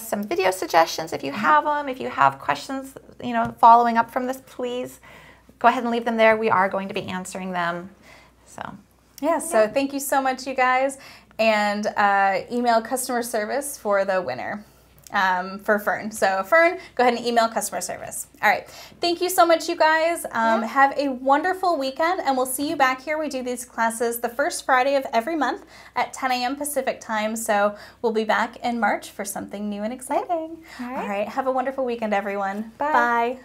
[SPEAKER 2] some video suggestions if you have them. If you have questions, you know, following up from this, please go ahead and leave them there. We are going to be answering them. So
[SPEAKER 1] so thank you so much, you guys, and email customer service for the winner. For Fern. So Fern, go ahead and email customer service. All right. Thank you so much, you guys. Have a wonderful weekend, and we'll see you back here. We do these classes the first Friday of every month at 10 a.m. Pacific time. So we'll be back in March for something new and exciting. All right. Have a wonderful weekend, everyone. Bye. Bye.